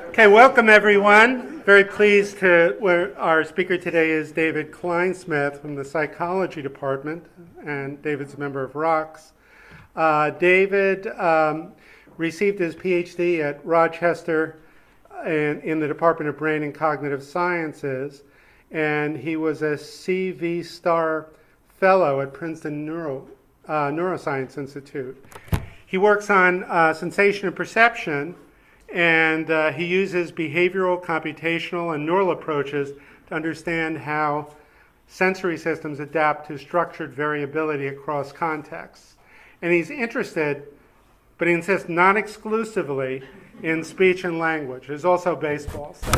Okay, welcome everyone. Very pleased to, our speaker today is David Kleinschmidt from the psychology department, and David's a member of RuCCS. David received his PhD at Rochester in the Department of Brain and Cognitive Sciences, and he was a CV Star Fellow at Princeton Neuroscience Institute. He works on sensation and perception, and he uses behavioral, computational, and neural approaches to understand how sensory systems adapt to structured variability across contexts. And he's interested, but he insists not exclusively, in speech and language. There's also baseball. So.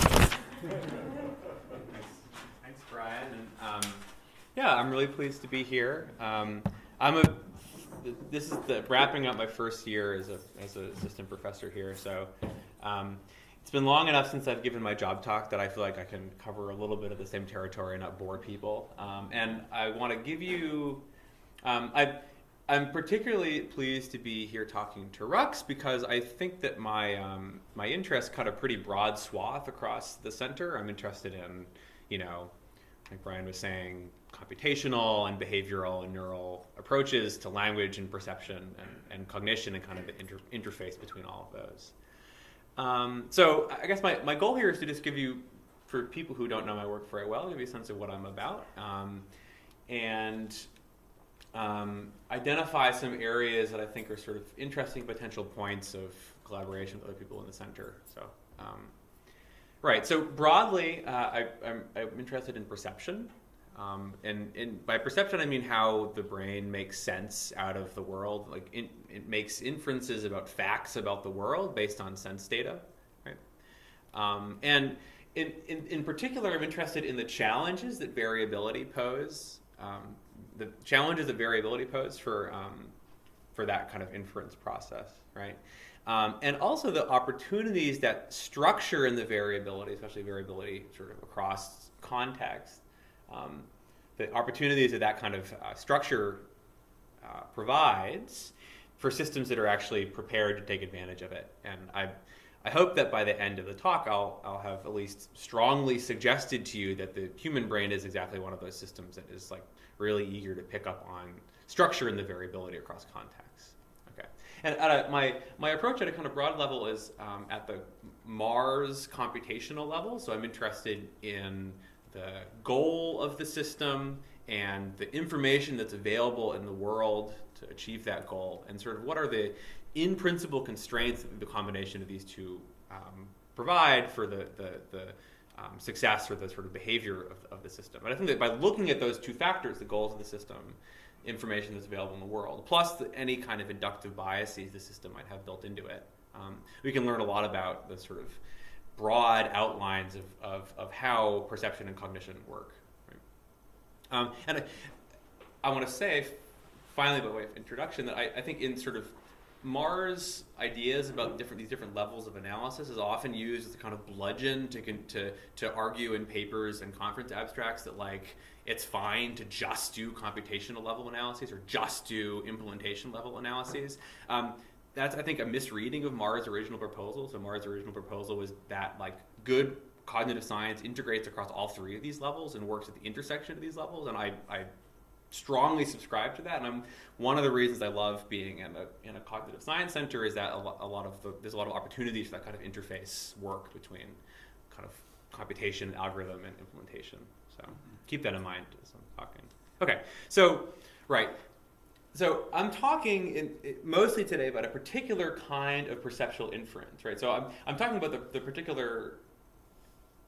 Thanks, Brian. And, I'm really pleased to be here. This is wrapping up my first year as an assistant professor here. So it's been long enough since I've given my job talk that I feel like I can cover a little bit of the same territory and not bore people. And I want to give you, I'm particularly pleased to be here talking to RuCCS because I think that my interests cut a pretty broad swath across the center. I'm interested in, like Brian was saying, computational and behavioral and neural approaches to language and perception and cognition and kind of the interface between all of those. So I guess my goal here is to just give you, for people who don't know my work very well, give you a sense of what I'm about and identify some areas that I think are sort of interesting potential points of collaboration with other people in the center. So, so broadly, I'm interested in perception. And by perception, I mean how the brain makes sense out of the world. Like it makes inferences about facts about the world based on sense data, right? And in particular, I'm interested in the challenges that variability pose. The challenges that variability pose for that kind of inference process, right? And also the opportunities that structure in the variability, especially variability sort of across context. The opportunities that that kind of structure provides for systems that are actually prepared to take advantage of it. And I hope that by the end of the talk, I'll have at least strongly suggested to you that the human brain is exactly one of those systems that is like really eager to pick up on structure and the variability across contexts. Okay, and my approach at a kind of broad level is at the Mars computational level. So I'm interested in the goal of the system and the information that's available in the world to achieve that goal, and sort of what are the in-principle constraints that the combination of these two provide for the success or the sort of behavior of the system. And I think that by looking at those two factors, the goals of the system, information that's available in the world, plus any kind of inductive biases the system might have built into it, we can learn a lot about the sort of broad outlines of how perception and cognition work. Right? And I want to say, finally, by way of introduction, that I think in sort of Mars ideas about these different levels of analysis is often used as a kind of bludgeon to argue in papers and conference abstracts that like it's fine to just do computational level analyses or just do implementation level analyses. That's, I think, a misreading of Mars' original proposal. So Mars' original proposal was that like good cognitive science integrates across all three of these levels and works at the intersection of these levels. And I strongly subscribe to that. And one of the reasons I love being in a cognitive science center is that there's a lot of opportunities for that kind of interface work between kind of computation, algorithm, and implementation. So keep that in mind as I'm talking. Okay, so right. So I'm talking mostly today about a particular kind of perceptual inference, right? So I'm talking about the particular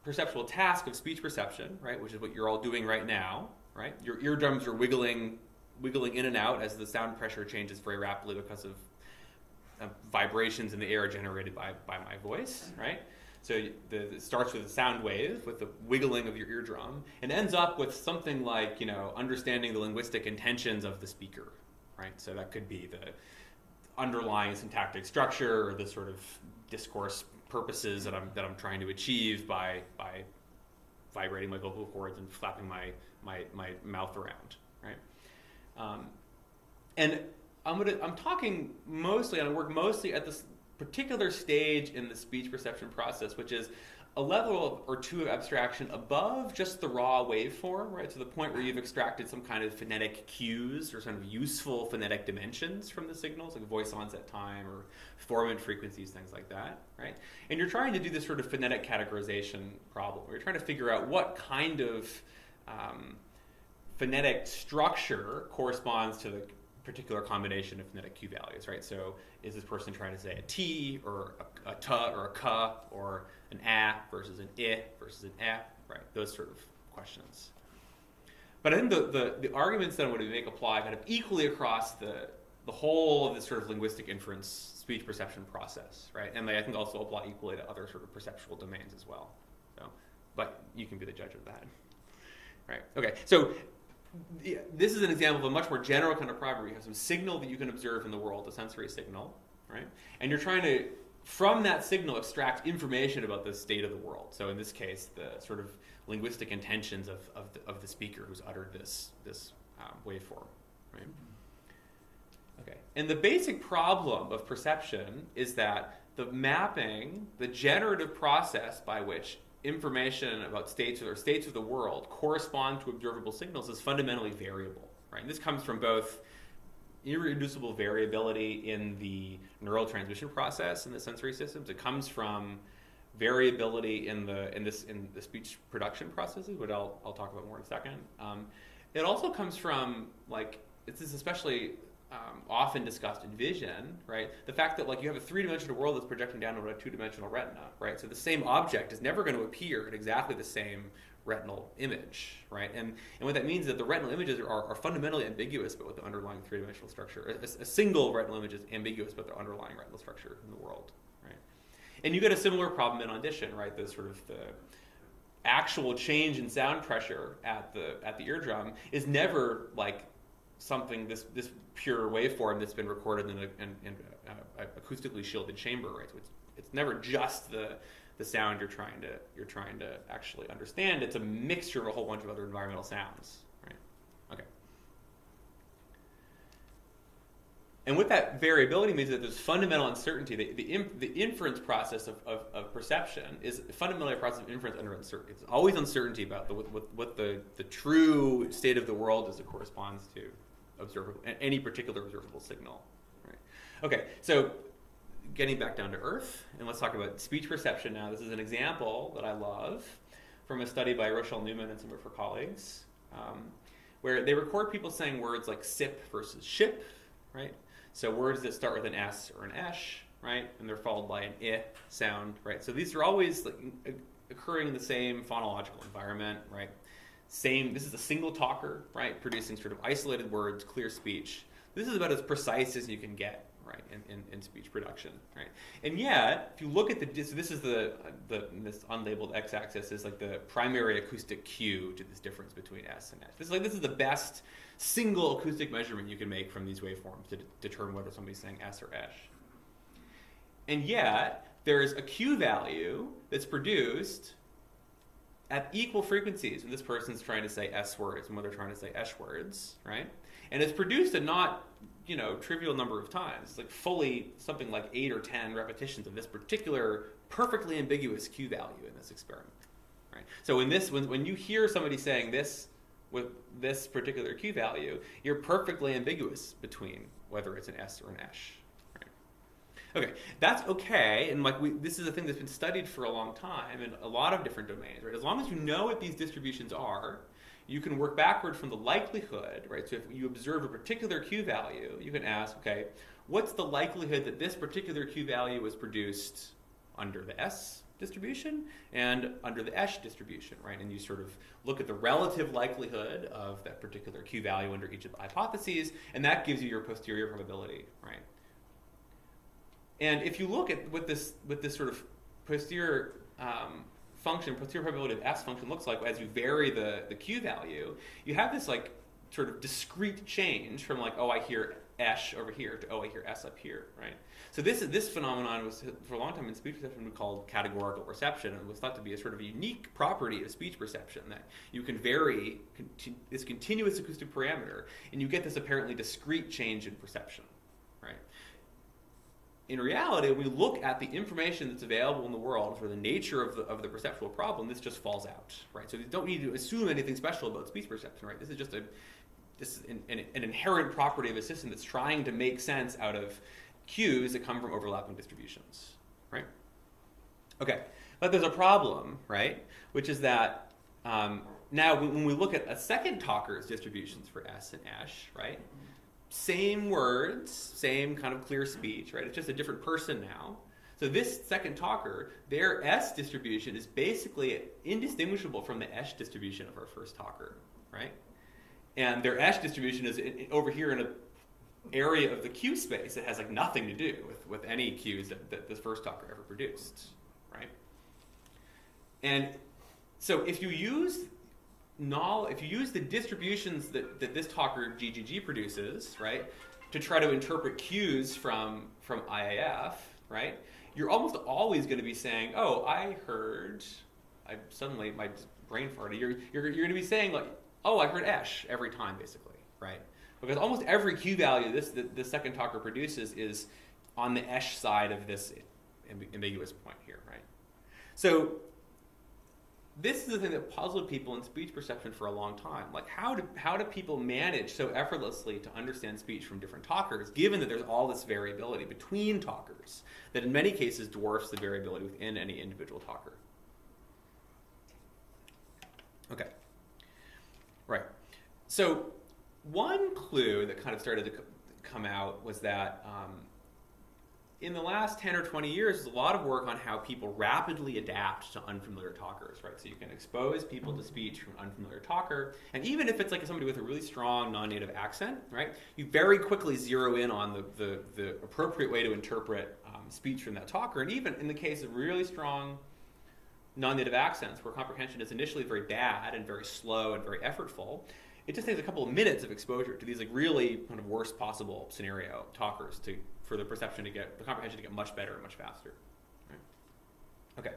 perceptual task of speech perception, right, which is what you're all doing right now, right? Your eardrums are wiggling in and out as the sound pressure changes very rapidly because of vibrations in the air generated by my voice, right? So it starts with a sound wave, with the wiggling of your eardrum, and ends up with something like, understanding the linguistic intentions of the speaker, right? So that could be the underlying syntactic structure or the sort of discourse purposes that I'm trying to achieve by vibrating my vocal cords and flapping my mouth around, right? And I'm talking mostly, and I work mostly at this particular stage in the speech perception process, which is a level or two of abstraction above just the raw waveform, right? To the point where you've extracted some kind of phonetic cues or sort of useful phonetic dimensions from the signals, like voice onset time or formant frequencies, things like that, right? And you're trying to do this sort of phonetic categorization problem, where you're trying to figure out what kind of phonetic structure corresponds to the particular combination of phonetic cue values, right? So is this person trying to say a T or a T or a K or an A versus an I versus an E, right? Those sort of questions. But I think the arguments that I'm going to make apply kind of equally across the whole of this sort of linguistic inference speech perception process, right? And they I think also apply equally to other sort of perceptual domains as well. So, but you can be the judge of that, right? Okay, so this is an example of a much more general kind of problem where you have some signal that you can observe in the world, a sensory signal, right? And you're trying to, from that signal, extract information about the state of the world. So in this case, the sort of linguistic intentions of the speaker who's uttered this waveform, right? Okay, and the basic problem of perception is that the mapping, the generative process by which information about states of the world correspond to observable signals is fundamentally variable, right? And this comes from both irreducible variability in the neural transmission process in the sensory systems. It comes from variability in the speech production processes, which I'll talk about more in a second. It also comes from, like, this is especially often discussed in vision, right? The fact that, like, you have a three-dimensional world that's projecting down on a two-dimensional retina, right? So the same object is never going to appear in exactly the same retinal image, right? And what that means is that the retinal images are fundamentally ambiguous about what the underlying three-dimensional structure. A single retinal image is ambiguous about the underlying retinal structure in the world, right? And you get a similar problem in audition, right? The sort of the actual change in sound pressure at the eardrum is never like something this pure waveform that's been recorded in an acoustically shielded chamber, right? So it's never just the sound you're trying to actually understand. It's a mixture of a whole bunch of other environmental sounds, right? Okay. And what that variability means is that there's fundamental uncertainty. The inference process of perception is fundamentally a process of inference under uncertainty. There's always uncertainty about what the true state of the world as it corresponds to observable, any particular observable signal. Right? Okay, so getting back down to earth, and let's talk about speech perception now. This is an example that I love from a study by Rochelle Newman and some of her colleagues, where they record people saying words like sip versus ship, right? So words that start with an S or an esh, right? And they're followed by an I sound, right? So these are always like occurring in the same phonological environment, right? This is a single talker, right? Producing sort of isolated words, clear speech. This is about as precise as you can get, right? In speech production, right? And yet, if you look at this is this unlabeled x-axis is like the primary acoustic cue to this difference between S and H. This is the best single acoustic measurement you can make from these waveforms to determine whether somebody's saying S or Esh. And yet, there's a cue value that's produced at equal frequencies when this person's trying to say S words and when they're trying to say Esh words, right? And it's produced a not, trivial number of times. It's like fully something like 8 or 10 repetitions of this particular perfectly ambiguous cue value in this experiment, right? So when you hear somebody saying this with this particular cue value, you're perfectly ambiguous between whether it's an S or an Esh. Okay, that's okay, and this is a thing that's been studied for a long time in a lot of different domains, right? As long as you know what these distributions are, you can work backward from the likelihood, right? So if you observe a particular cue value, you can ask, okay, what's the likelihood that this particular cue value was produced under the S distribution and under the Esh distribution, right? And you sort of look at the relative likelihood of that particular cue value under each of the hypotheses, and that gives you your posterior probability, right? And if you look at what this sort of posterior posterior probability of S function looks like as you vary the cue value, you have this like sort of discrete change from like, oh, I hear esh over here to, oh, I hear s up here, right? So this phenomenon was, for a long time in speech perception, called categorical perception, and was thought to be a sort of a unique property of speech perception, that you can vary this continuous acoustic parameter, and you get this apparently discrete change in perception, right? In reality, when we look at the information that's available in the world for the nature of the perceptual problem, this just falls out, right? So you don't need to assume anything special about speech perception, right? This is just an inherent property of a system that's trying to make sense out of cues that come from overlapping distributions, right? Okay, but there's a problem, right? Which is that now when we look at a second talker's distributions for S and esh, right? Same words, same kind of clear speech, right? It's just a different person now. So this second talker, their S distribution is basically indistinguishable from the esh distribution of our first talker, right? And their esh distribution is over here in an area of the cue space that has like nothing to do with any cues that this first talker ever produced, right? And so if you use the distributions that this talker GGG produces, right, to try to interpret cues from IAF, right, you're almost always going to be saying, oh, my brain farted. You're going to be saying like, oh, I heard esh every time, basically, right? Because almost every cue value this second talker produces is on the esh side of this ambiguous point here, right? So this is the thing that puzzled people in speech perception for a long time. Like, how do people manage so effortlessly to understand speech from different talkers, given that there's all this variability between talkers that in many cases dwarfs the variability within any individual talker? Okay. Right. So one clue that kind of started to come out was that in the last 10 or 20 years, there's a lot of work on how people rapidly adapt to unfamiliar talkers, right? So you can expose people to speech from an unfamiliar talker, and even if it's like somebody with a really strong non-native accent, right, you very quickly zero in on the appropriate way to interpret speech from that talker. And even in the case of really strong non-native accents, where comprehension is initially very bad and very slow and very effortful, it just takes a couple of minutes of exposure to these like really kind of worst possible scenario talkers for the comprehension to get much better and much faster. Right? Okay,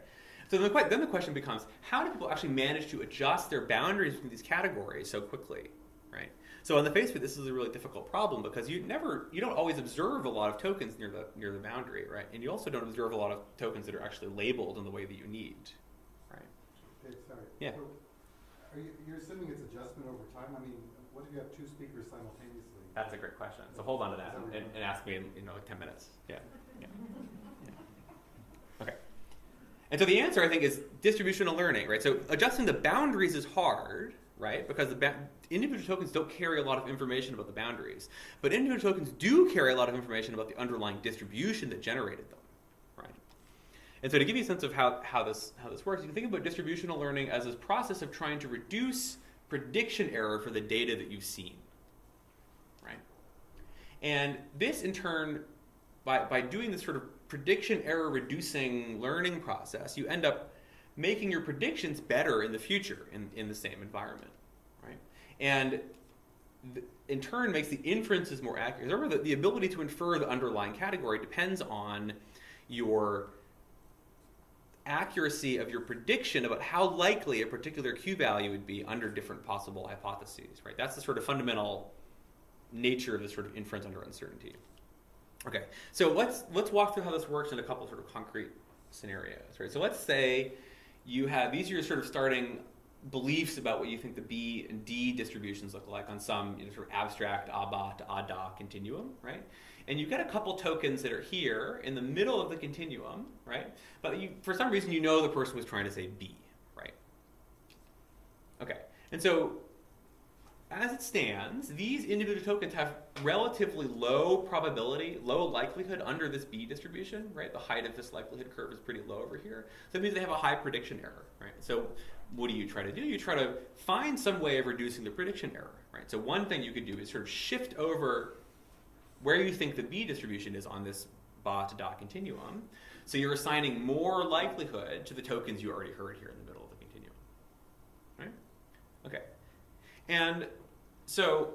so then the question becomes, how do people actually manage to adjust their boundaries between these categories so quickly, right? So on the face of it, this is a really difficult problem because you don't always observe a lot of tokens near the boundary, right? And you also don't observe a lot of tokens that are actually labeled in the way that you need, right? Okay, sorry. Yeah. So you're assuming it's adjustment over time? I mean, what if you have two speakers simultaneously? That's a great question. So hold on to that and ask me in like 10 minutes. Yeah. Okay. And so the answer, I think, is distributional learning, right? So adjusting the boundaries is hard, right? Because individual tokens don't carry a lot of information about the boundaries. But individual tokens do carry a lot of information about the underlying distribution that generated them, right? And so to give you a sense of how this works, you can think about distributional learning as this process of trying to reduce prediction error for the data that you've seen, right? And this, in turn, by doing this sort of prediction error reducing learning process, you end up making your predictions better in the future in the same environment, right? And in turn makes the inferences more accurate. Remember that the ability to infer the underlying category depends on your accuracy of your prediction about how likely a particular Q value would be under different possible hypotheses, right? That's the sort of fundamental nature of this sort of inference under uncertainty. Okay, so let's walk through how this works in a couple sort of concrete scenarios, right? So let's say you have, these are your sort of starting beliefs about what you think the B and D distributions look like on some sort of abstract ABA to ADA continuum, right? And you've got a couple tokens that are here in the middle of the continuum, right? But for some reason, you know the person was trying to say B, right? Okay, and so as it stands, these individual tokens have relatively low probability, low likelihood under this B distribution, right? The height of this likelihood curve is pretty low over here. So it means they have a high prediction error, right? So what do you try to do? You try to find some way of reducing the prediction error, right? So one thing you could do is sort of shift over where you think the B distribution is on this ba to da continuum. So you're assigning more likelihood to the tokens you already heard here in the middle of the continuum, right? Okay. And so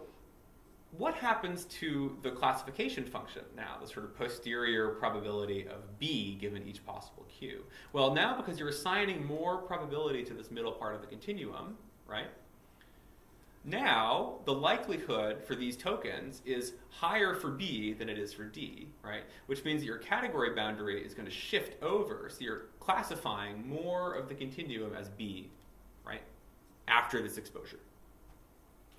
what happens to the classification function now, the sort of posterior probability of B given each possible Q? Well, now because you're assigning more probability to this middle part of the continuum, right? Now, the likelihood for these tokens is higher for B than it is for D, right? Which means that your category boundary is going to shift over, so you're classifying more of the continuum as B, right? After this exposure.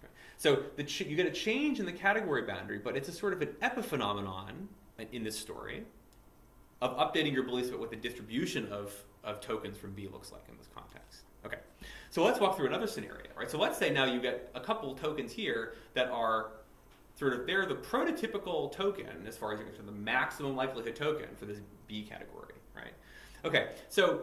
Okay. So you get a change in the category boundary, but it's a sort of an epiphenomenon in this story of updating your beliefs about what the distribution of tokens from B looks like in this context. Okay. So let's walk through another scenario, right? So let's say now you get a couple tokens here that are they're the prototypical token as far as you're concerned, the maximum likelihood token for this B category, right? Okay, so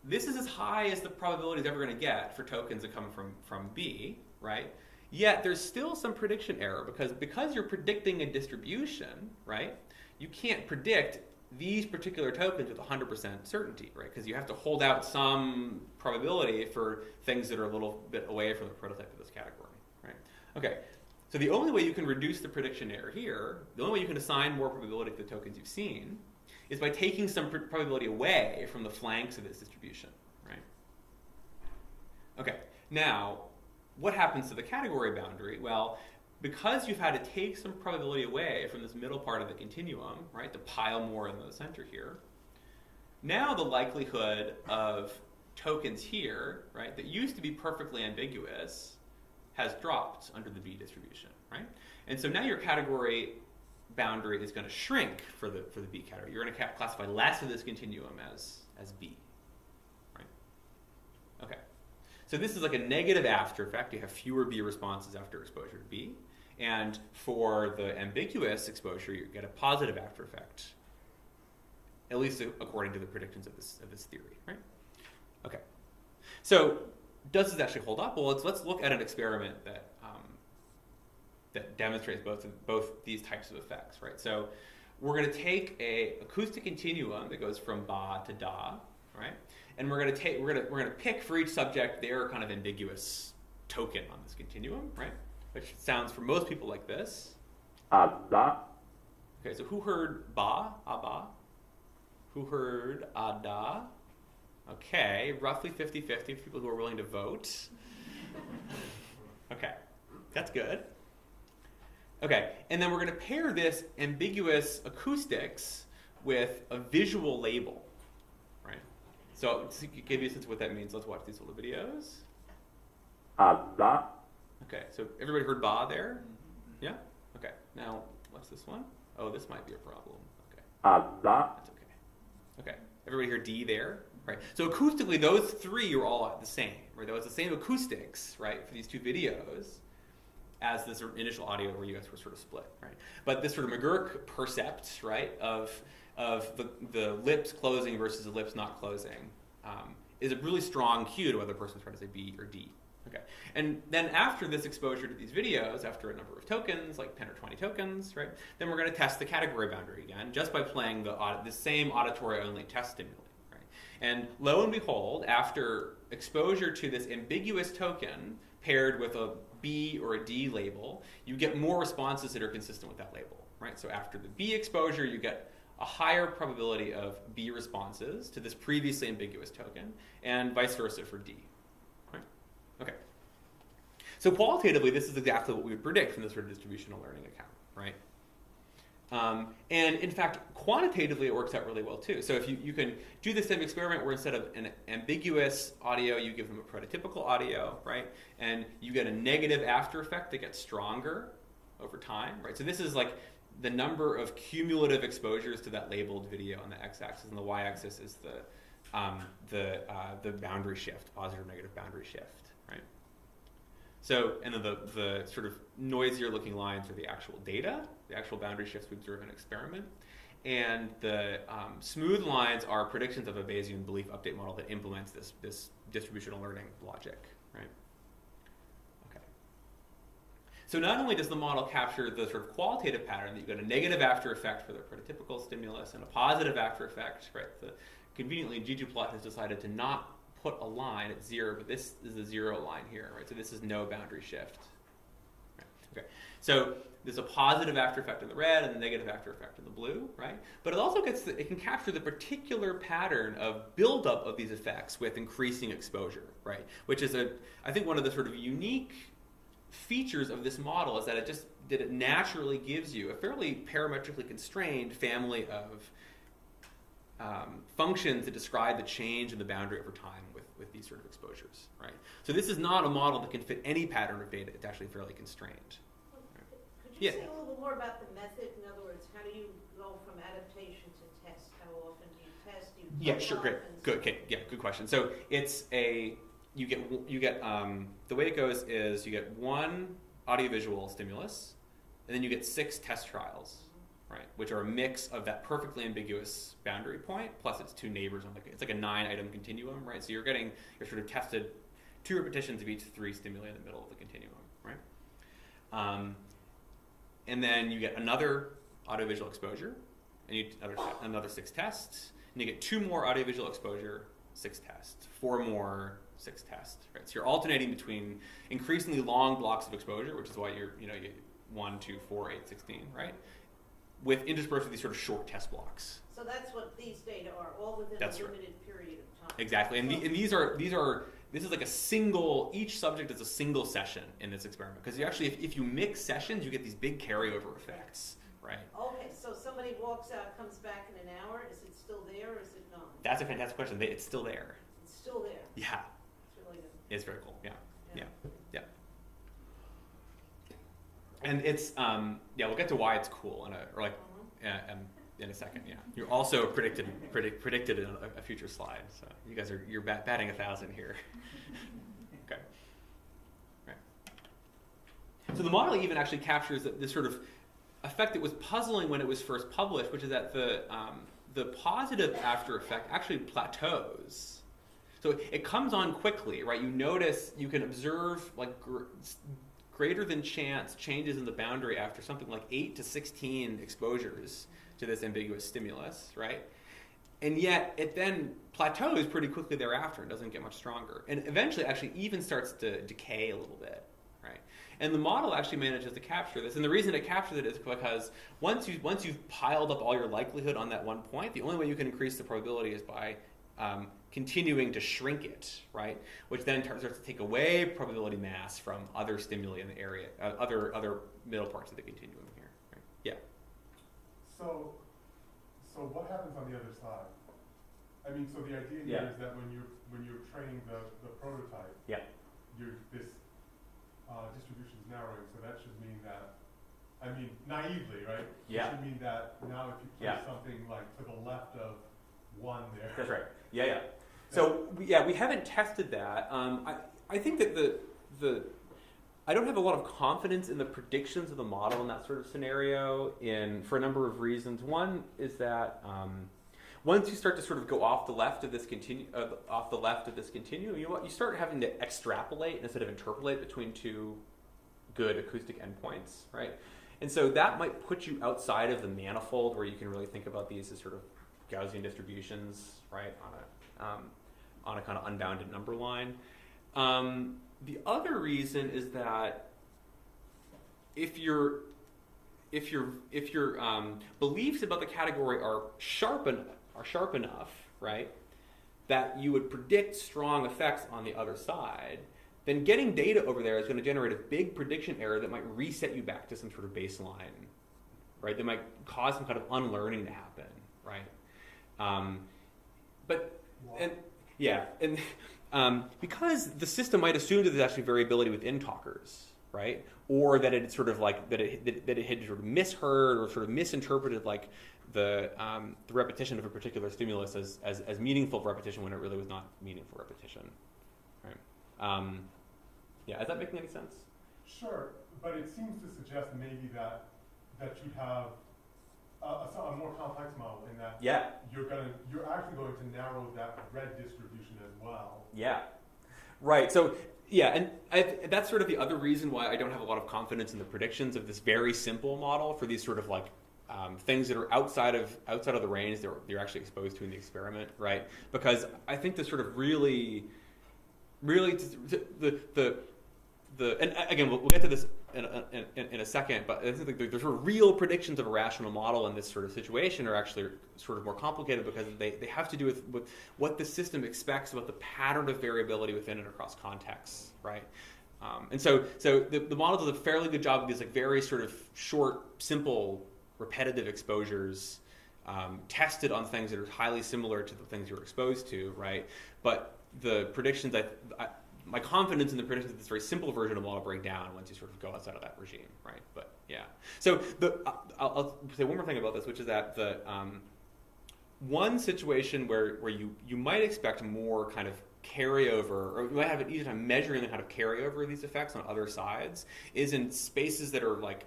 this is as high as the probability is ever going to get for tokens that come from B, right? Yet there's still some prediction error because you're predicting a distribution, right? You can't predict these particular tokens with 100% certainty, right? Because you have to hold out some probability for things that are a little bit away from the prototype of this category, right? Okay, so the only way you can reduce the prediction error here, the only way you can assign more probability to the tokens you've seen, is by taking some probability away from the flanks of this distribution, right? Okay, now, what happens to the category boundary? Well, because you've had to take some probability away from this middle part of the continuum, right, to pile more in the center here, now the likelihood of tokens here, right, that used to be perfectly ambiguous has dropped under the B distribution, right? And so now your category boundary is going to shrink for the B category. You're going to classify less of this continuum as B, right? Okay. So this is like a negative after effect. You have fewer B responses after exposure to B. And for the ambiguous exposure, you get a positive after effect, at least according to the predictions of this theory, right? Okay. So does this actually hold up? Well, let's look at an experiment that demonstrates both these types of effects, right? So we're going to take a acoustic continuum that goes from ba to da, right? And we're going to pick for each subject their kind of ambiguous token on this continuum, right? Which sounds for most people like this. Ada. Okay, so who heard ba, aba? Who heard ada? Okay, roughly 50-50 for people who are willing to vote. Okay, that's good. Okay, and then we're going to pair this ambiguous acoustics with a visual label, right? So to give you a sense of what that means, let's watch these little videos. Ada. Okay, so everybody heard ba there? Yeah? Okay, now what's this one? Oh, this might be a problem. Okay, Ada. that's okay. Okay, everybody hear D there? Right, so acoustically, those three are all the same, right? That was the same acoustics, right, for these two videos as this sort of initial audio where you guys were sort of split, right? But this sort of McGurk percept, right, of the lips closing versus the lips not closing is a really strong cue to whether a person's trying to say B or D. Okay, and then after this exposure to these videos, after a number of tokens, like 10 or 20 tokens, right, then we're going to test the category boundary again, just by playing the same auditory-only test stimuli, right? And lo and behold, after exposure to this ambiguous token paired with a B or a D label, you get more responses that are consistent with that label, right? So after the B exposure, you get a higher probability of B responses to this previously ambiguous token, and vice versa for D. Okay. So qualitatively, this is exactly what we would predict from this sort of distributional learning account, right? And in fact, quantitatively, it works out really well too. So if you can do the same experiment where instead of an ambiguous audio, you give them a prototypical audio, right? And you get a negative after effect that gets stronger over time, right? So this is like the number of cumulative exposures to that labeled video on the x-axis, and the y-axis is the boundary shift, positive or negative boundary shift. Right. So, and then the sort of noisier looking lines are the actual data, the actual boundary shifts we observe in an experiment. And the smooth lines are predictions of a Bayesian belief update model that implements this distributional learning logic, right? Okay. So not only does the model capture the sort of qualitative pattern that you get a negative after effect for the prototypical stimulus and a positive after effect, right? Conveniently, ggplot has decided to not put a line at 0, but this is a 0 line here, right? So this is no boundary shift. Right? Okay, so there's a positive after effect in the red and a negative after effect in the blue, right? But it also it can capture the particular pattern of buildup of these effects with increasing exposure, right? Which is I think one of the sort of unique features of this model is that it naturally gives you a fairly parametrically constrained family of functions that describe the change in the boundary over time with these sort of exposures, right? So this is not a model that can fit any pattern of data. It's actually fairly constrained. Could you say a little bit more about the method? In other words, how do you go from adaptation to test? How often do you test? Do you Yeah, sure, great, good, okay, yeah, good question. So it's you get the way it goes is you get one audiovisual stimulus, and then you get 6 test trials, right, which are a mix of that perfectly ambiguous boundary point plus its 2 neighbors on it's like a 9-item continuum, right? So you're sort of tested 2 repetitions of each 3 stimuli in the middle of the continuum, right? And then you get another audiovisual exposure, and another 6 tests, and you get 2 more audiovisual exposure, 6 tests, 4 more, 6 tests, right? So you're alternating between increasingly long blocks of exposure, which is why you get 1, 2, 4, 8, 16, right? With interspersed with these sort of short test blocks. So that's what these data are, all within a limited period of time. Exactly, and this is like each subject is a single session in this experiment, because you actually, if you mix sessions, you get these big carryover effects, right? Okay, so somebody walks out, comes back in an hour, is it still there or is it not? That's a fantastic question. It's still there. It's still there. Yeah. It's really good. It's very cool. Yeah. And it's we'll get to why it's cool in a second. Yeah, you're also predicted in a future slide. So you guys you're batting 1,000 here. Okay. Right. So the model even actually captures this sort of effect that was puzzling when it was first published, which is that the positive after effect actually plateaus. So it comes on quickly, right? You can observe like greater than chance changes in the boundary after something like 8 to 16 exposures to this ambiguous stimulus, right? And yet it then plateaus pretty quickly thereafter and doesn't get much stronger. And eventually actually even starts to decay a little bit, right? And the model actually manages to capture this. And the reason it captures it is because once you've piled up all your likelihood on that one point, the only way you can increase the probability is by continuing to shrink it, right? Which then starts to take away probability mass from other stimuli in the area, other middle parts of the continuum here. Right? Yeah. So what happens on the other side? I mean, so the idea here is that when you're training the prototype, this distribution is narrowing. So that should mean that, I mean, naively, right? Yeah. It should mean that now if you place something like to the left of 1 there. That's right. Yeah. So we haven't tested that. I think that I don't have a lot of confidence in the predictions of the model in that sort of scenario for a number of reasons. One is that once you start to sort of go off the left of this continuum, you start having to extrapolate instead of interpolate between 2 good acoustic endpoints, right? And so that might put you outside of the manifold where you can really think about these as sort of Gaussian distributions, right, on a kind of unbounded number line. The other reason is that if your beliefs about the category are sharp enough, right, that you would predict strong effects on the other side, then getting data over there is going to generate a big prediction error that might reset you back to some sort of baseline, right? That might cause some kind of unlearning to happen, right? Because the system might assume that there's actually variability within talkers, right? Or that it sort of like that it had sort of misheard or sort of misinterpreted like the repetition of a particular stimulus as meaningful repetition when it really was not meaningful repetition, right? Is that making any sense? Sure, but it seems to suggest maybe that you'd have a more complex model in that you're actually going to narrow that red distribution as well. Yeah, right. So and that's sort of the other reason why I don't have a lot of confidence in the predictions of this very simple model for these sort of like things that are outside of the range that you're actually exposed to in the experiment, right? Because I think the sort of really and again we'll get to this in in a second, but I think the sort of real predictions of a rational model in this sort of situation are actually sort of more complicated because they have to do with what the system expects about the pattern of variability within and across contexts, right? And so the model does a fairly good job of these like very sort of short, simple, repetitive exposures tested on things that are highly similar to the things you're exposed to, right? But the predictions, my confidence in the predictions of this very simple version of the model break down once you sort of go outside of that regime, right? But yeah. So I'll say one more thing about this, which is that the one situation where you might expect more kind of carryover, or you might have an easier time measuring the kind of carryover of these effects on other sides, is in spaces that are like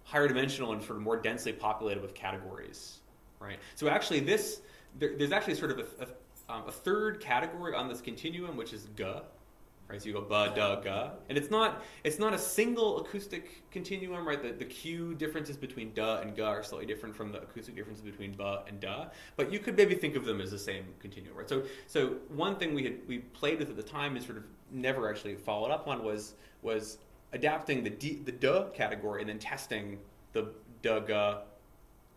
higher dimensional and sort of more densely populated with categories, right? So actually there's actually sort of a third category on this continuum, which is G, right? So you go ba, da, ga, and it's not a single acoustic continuum, right? The Q differences between da and ga are slightly different from the acoustic differences between ba and da, but you could maybe think of them as the same continuum, right? So one thing we played with at the time and sort of never actually followed up on was adapting the da category and then testing the da, ga,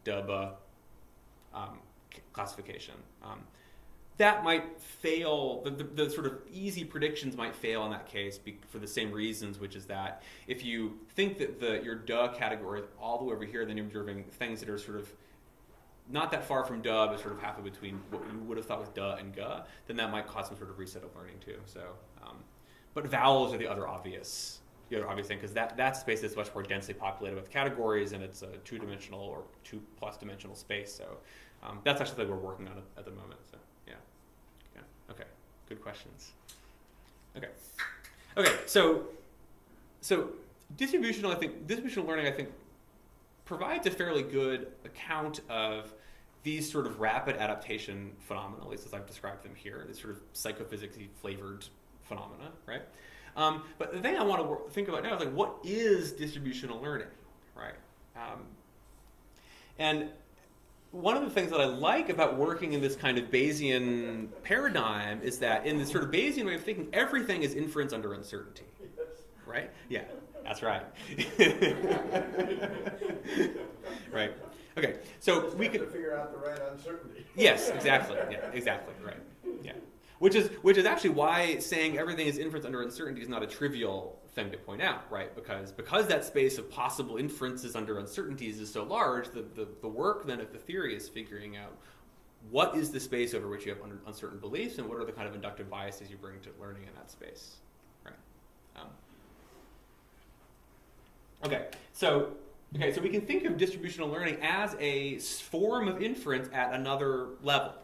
da, ba classification. That might fail, the sort of easy predictions might fail in that case for the same reasons, which is that if you think that your duh category is all the way over here, then you're observing things that are sort of not that far from duh, but sort of halfway between what you would have thought was duh and ga, then that might cause some sort of reset of learning too. So, but vowels are the other obvious thing, because that space is much more densely populated with categories, and it's a two-dimensional or 2+ dimensional space. So that's actually what we're working on at the moment. So. Okay, good questions. Okay, so distributional learning, I think, provides a fairly good account of these sort of rapid adaptation phenomena, at least as I've described them here, this sort of psychophysically flavored phenomena, right? But the thing I want to think about now is like, what is distributional learning, right? And one of the things that I like about working in this kind of Bayesian paradigm is that in this sort of Bayesian way of thinking, everything is inference under uncertainty, right? Yeah, that's right. Right. Okay, so we could figure out the right uncertainty. Yes, exactly. Yeah, exactly. Right. Yeah. Which is actually why saying everything is inference under uncertainty is not a trivial thing to point out, right? Because that space of possible inferences under uncertainties is so large, the work then of the theory is figuring out what is the space over which you have uncertain beliefs, and what are the kind of inductive biases you bring to learning in that space, right? So we can think of distributional learning as a form of inference at another level,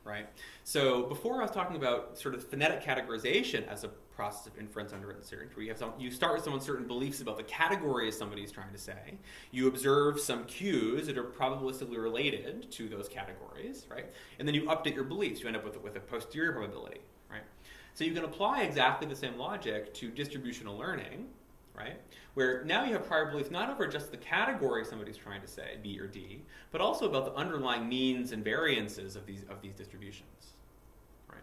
right? So before I was talking about sort of phonetic categorization as a process of inference under uncertainty, where you start with some uncertain beliefs about the category somebody's trying to say. You observe some cues that are probabilistically related to those categories, right? And then you update your beliefs. You end up with a posterior probability, right? So you can apply exactly the same logic to distributional learning, right? Where now you have prior beliefs not over just the category somebody's trying to say, B or D, but also about the underlying means and variances of these distributions, right?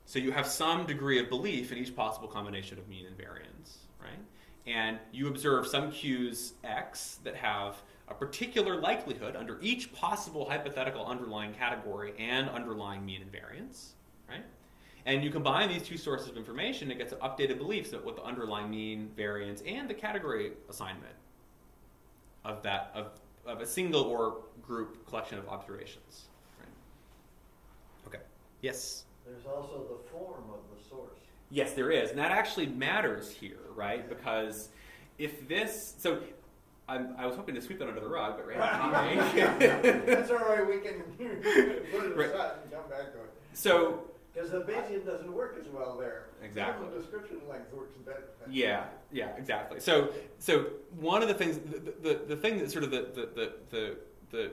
So you have some degree of belief in each possible combination of mean and variance, right? And you observe some cues X that have a particular likelihood under each possible hypothetical underlying category and underlying mean and variance, right? And you combine these two sources of information, it gets updated beliefs about what the underlying mean, variance, and the category assignment of a single or group collection of observations. Right? Okay. Yes? There's also the form of the source. Yes, there is. And that actually matters here, right? Because if this... So I was hoping to sweep that under the rug, but That's all right, we can put it aside and come back to it. So... Because the Bayesian doesn't work as well there. Exactly. The description length works better. Yeah, exactly. So one of the things, the thing that sort of the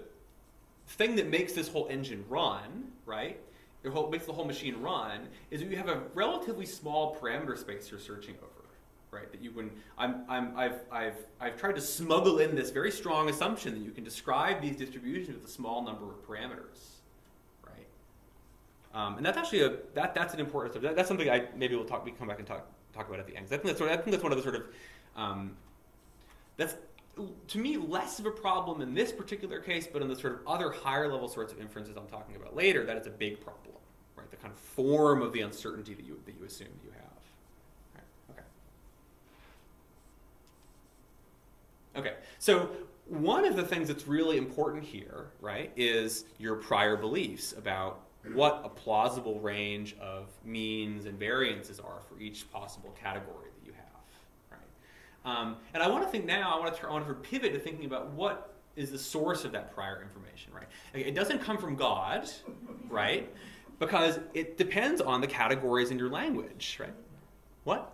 thing that makes this whole engine run, right? Makes the whole machine run is that you have a relatively small parameter space you're searching over, right? That you can. I've tried to smuggle in this very strong assumption that you can describe these distributions with a small number of parameters. And that's actually that's an important stuff. That's something we come back and talk about at the end. I think that's one of the sort of That's, to me, less of a problem in this particular case, but in the sort of other higher level sorts of inferences I'm talking about later, that it's a big problem, right? The kind of form of the uncertainty that you assume that you have. Right? Okay, so one of the things that's really important here, right, is your prior beliefs about what a plausible range of means and variances are for each possible category that you have, right? And I want to think now, I want to pivot to thinking about what is the source of that prior information, right? It doesn't come from God, right? Because it depends on the categories in your language, right? What?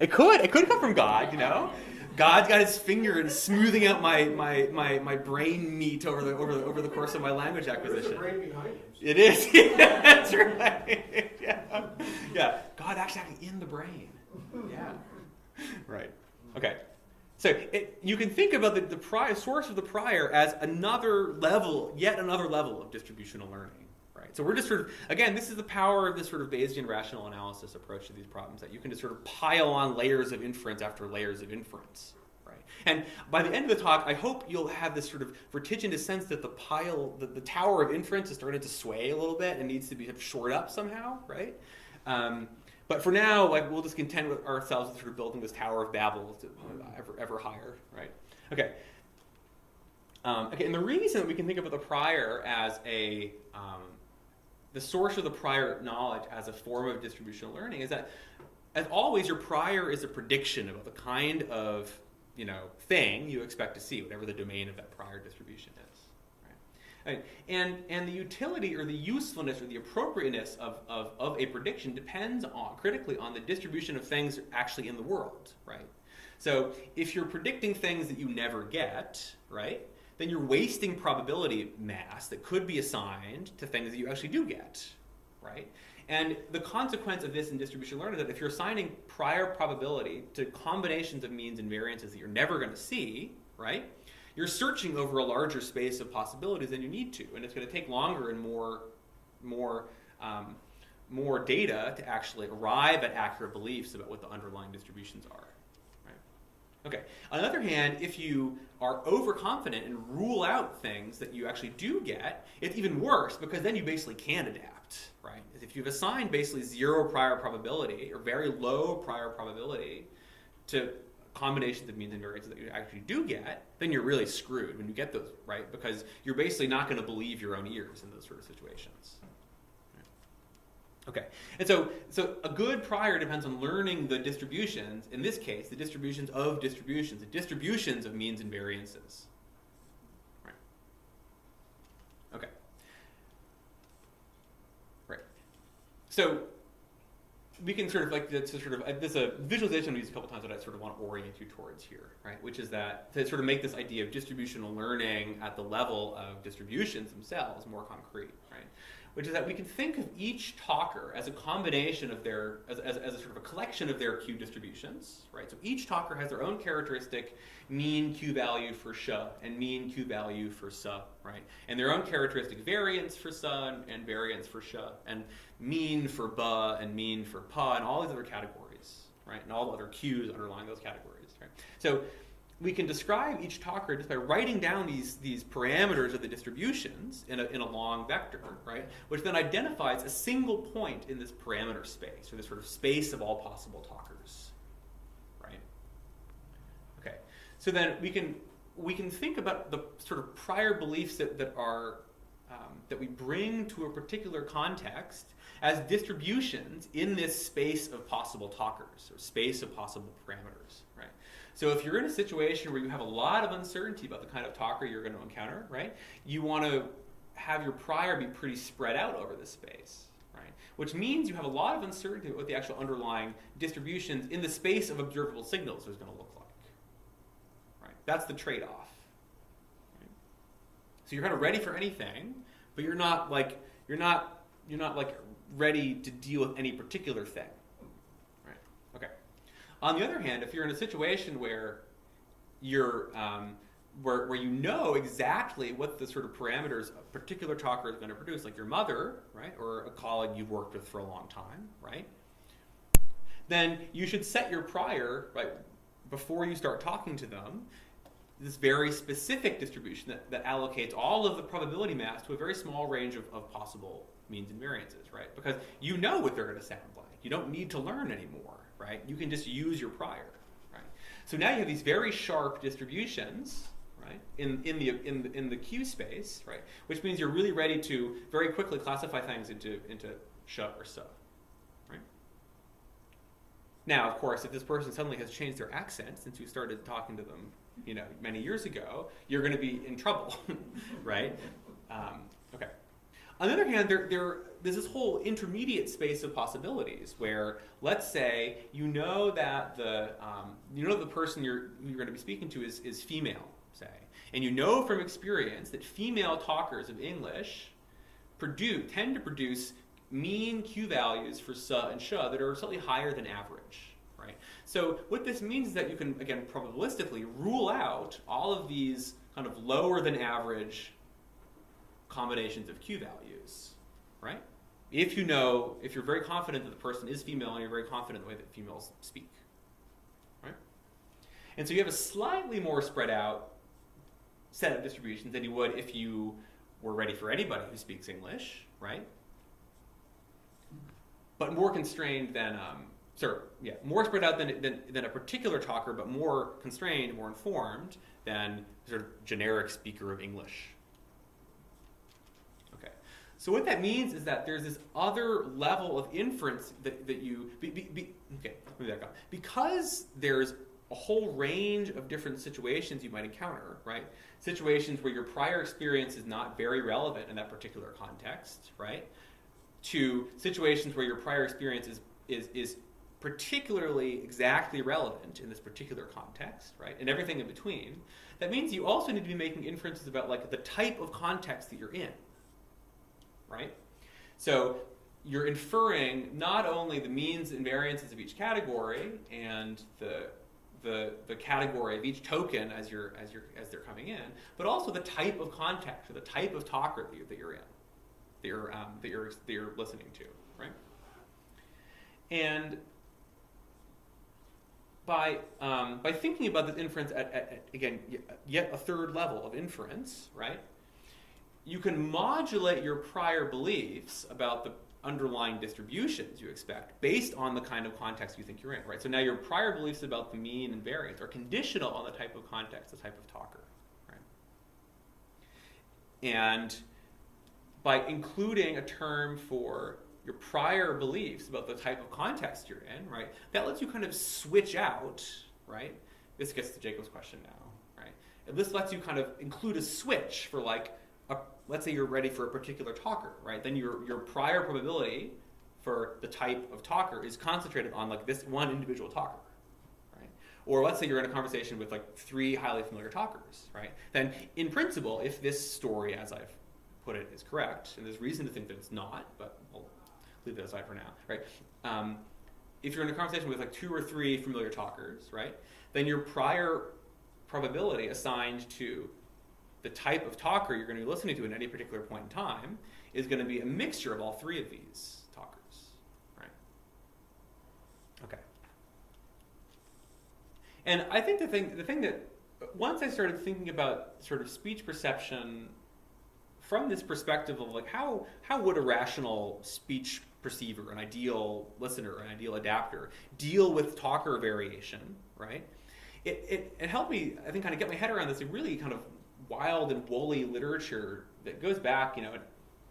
It could come from God, you know? God's got his finger and smoothing out my brain meat over the course of my language acquisition. There's a brain behind him. It is. Yeah, that's right. Yeah. God actually in the brain. Yeah. Right. Okay. So you can think about the prior source of the prior as yet another level of distributional learning. Right. So we're just sort of, again, this is the power of this sort of Bayesian rational analysis approach to these problems, that you can just sort of pile on layers of inference after layers of inference. Right. And by the end of the talk, I hope you'll have this sort of vertiginous sense that the tower of inference is starting to sway a little bit and needs to be shored up somehow. Right. But for now, we'll just content with ourselves with sort of building this Tower of Babel to ever higher. Right. Okay. And the reason that we can think about the prior as the source of the prior knowledge as a form of distributional learning is that, as always, your prior is a prediction about the kind of thing you expect to see, whatever the domain of that prior distribution is. Right? And the utility or the usefulness or the appropriateness of a prediction depends critically on the distribution of things actually in the world. Right? So if you're predicting things that you never get, right, then you're wasting probability mass that could be assigned to things that you actually do get, right? And the consequence of this in distributional learning is that if you're assigning prior probability to combinations of means and variances that you're never going to see, right, you're searching over a larger space of possibilities than you need to, and it's going to take longer and more data to actually arrive at accurate beliefs about what the underlying distributions are. Okay. On the other hand, if you are overconfident and rule out things that you actually do get, it's even worse, because then you basically can't adapt, right? If you've assigned basically zero prior probability or very low prior probability to combinations of means and variances that you actually do get, then you're really screwed when you get those, right? Because you're basically not going to believe your own ears in those sort of situations. Okay, and so a good prior depends on learning the distributions, in this case, the distributions of distributions, the distributions of means and variances. Right. Okay. Right. So we can sort of there's a visualization we use a couple times that I sort of want to orient you towards here, right? Which is that to sort of make this idea of distributional learning at the level of distributions themselves more concrete, right? Which is that we can think of each talker as a combination of their, as a sort of a collection of their Q distributions, right? So each talker has their own characteristic mean Q value for sh and mean Q value for sa, right? And their own characteristic variance for sa and variance for sh, and mean for ba and mean for pa, and all these other categories, right? And all the other Qs underlying those categories, right? So we can describe each talker just by writing down these parameters of the distributions in a long vector, right? Which then identifies a single point in this parameter space, or this sort of space of all possible talkers, right? Okay, so then we can think about the sort of prior beliefs that we bring to a particular context as distributions in this space of possible talkers, or space of possible parameters, right? So if you're in a situation where you have a lot of uncertainty about the kind of talker you're going to encounter, right, you want to have your prior be pretty spread out over this space, right? Which means you have a lot of uncertainty about what the actual underlying distributions in the space of observable signals is going to look like, right? That's the trade-off. Right? So you're kind of ready for anything, but you're not ready to deal with any particular thing. On the other hand, if you're in a situation where you're where you know exactly what the sort of parameters a particular talker is going to produce, like your mother, right, or a colleague you've worked with for a long time, right, then you should set your prior, right, before you start talking to them, this very specific distribution that allocates all of the probability mass to a very small range of possible means and variances, right? Because you know what they're going to sound like. You don't need to learn anymore, right? You can just use your prior, right? So now you have these very sharp distributions, right, in the Q space, right? Which means you're really ready to very quickly classify things into sh or su, right? Now, of course, if this person suddenly has changed their accent since you started talking to them, many years ago, you're going to be in trouble, right? Okay. On the other hand, there's this whole intermediate space of possibilities where, let's say, that the person you're going to be speaking to is female, say, and you know from experience that female talkers of English tend to produce mean Q values for su and sh that are slightly higher than average. Right? So what this means is that you can, again, probabilistically rule out all of these kind of lower than average combinations of Q values, right? If you're very confident that the person is female and you're very confident in the way that females speak, right? And so you have a slightly more spread out set of distributions than you would if you were ready for anybody who speaks English, right? But more constrained than, more spread out than a particular talker, but more constrained, more informed than sort of generic speaker of English. Okay, so what that means is that there's this other level of inference that you okay, let me back up. Because there's a whole range of different situations you might encounter, right? Situations where your prior experience is not very relevant in that particular context, right? To situations where your prior experience is particularly exactly relevant in this particular context, right? And everything in between. That means you also need to be making inferences about like the type of context that you're in, right? So you're inferring not only the means and variances of each category and the category of each token as they're coming in, but also the type of context or the type of talker that you're in, that you're listening to, right? And by thinking about this inference at again, yet a third level of inference, right? You can modulate your prior beliefs about the underlying distributions you expect based on the kind of context you think you're in, right? So now your prior beliefs about the mean and variance are conditional on the type of context, the type of talker, right? And by including a term for your prior beliefs about the type of context you're in, right, that lets you kind of switch out, right? This gets to Jacob's question now, right? And this lets you kind of include a switch for like, let's say you're ready for a particular talker, right? Then your prior probability for the type of talker is concentrated on like this one individual talker, right? Or let's say you're in a conversation with like 3 highly familiar talkers, right? Then in principle, if this story, as I've put it, is correct, and there's reason to think that it's not, but we'll leave that aside for now, right? If you're in a conversation with like 2 or 3 familiar talkers, right, then your prior probability assigned to the type of talker you're going to be listening to at any particular point in time is going to be a mixture of all 3 of these talkers, right? Okay. And I think the thing that once I started thinking about sort of speech perception from this perspective of like how would a rational speech perceiver, an ideal listener, an ideal adapter, deal with talker variation, right? It helped me, I think, kind of get my head around this really kind of wild and woolly literature that goes back,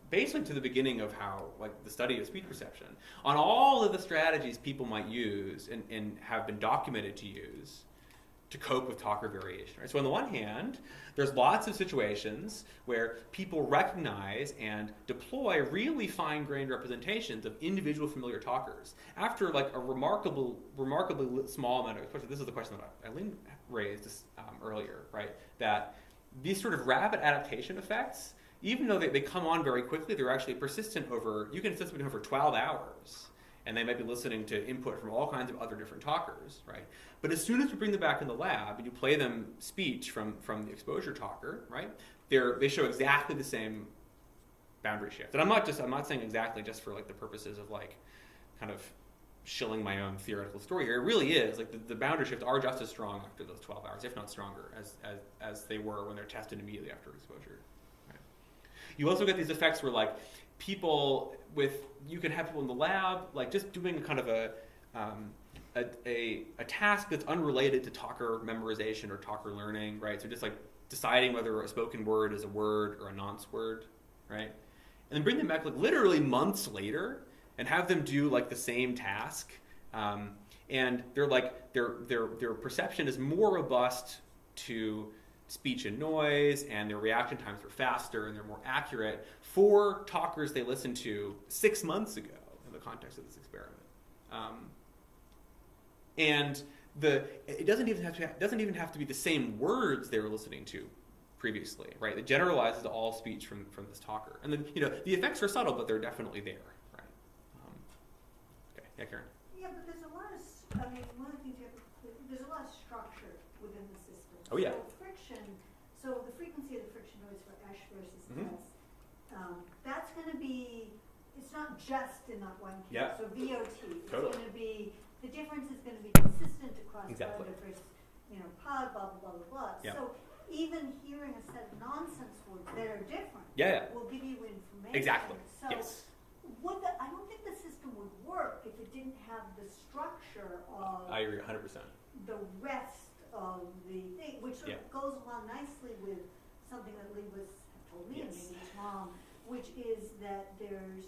basically to the beginning of how, like, the study of speech perception, on all of the strategies people might use and have been documented to use to cope with talker variation, right? So on the one hand, there's lots of situations where people recognize and deploy really fine-grained representations of individual familiar talkers after like a remarkably small amount of exposure. This is the question that Eileen raised earlier, right? That these sort of rapid adaptation effects, even though they come on very quickly, they're actually persistent you can assist them over 12 hours. And they might be listening to input from all kinds of other different talkers, right? But as soon as you bring them back in the lab and you play them speech from the exposure talker, right? They show exactly the same boundary shift. And I'm not saying exactly just for like the purposes of like kind of shilling my own theoretical story here. It really is like the boundary shifts are just as strong after those 12 hours, if not stronger, as they were when they're tested immediately after exposure. Right. You also get these effects where like you can have people in the lab like just doing kind of a task that's unrelated to talker memorization or talker learning, right? So just like deciding whether a spoken word is a word or a nonce word, right? And then bring them back like literally months later and have them do like the same task, and they're like their perception is more robust to speech and noise, and their reaction times are faster and they're more accurate for talkers they listened to 6 months ago in the context of this experiment. And it doesn't even have to be the same words they were listening to previously, right? It generalizes all speech from this talker, and then the effects are subtle, but they're definitely there, right? Okay, yeah, Karen. Yeah, but there's a lot of, one of the things there's a lot of structure within the system. Oh yeah. So friction, so the frequency of the friction noise for Esch versus test, that's going to be, it's not just in that one case. Yeah. So VOT, it's Totally. going to be, the difference is going to be consistent across Exactly. different, pod, blah, blah, blah, blah, blah. Yeah. So even hearing a set of nonsense words that are different will give you information. Exactly. So Yes. I don't think the system would work if it didn't have the structure of I agree 100%. the rest of the thing, which sort of goes along nicely with something that linguists have told me, and maybe it's wrong, which is that there's,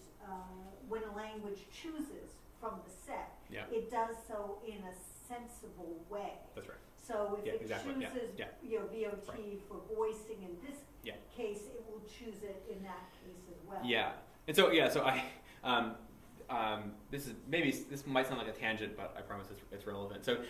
when a language chooses from the set, it does so in a sensible way. That's right. So if it exactly. chooses VOT Right. for voicing in this Yeah. case, it will choose it in that case as well. Yeah, and so I this might sound like a tangent, but I promise it's relevant. So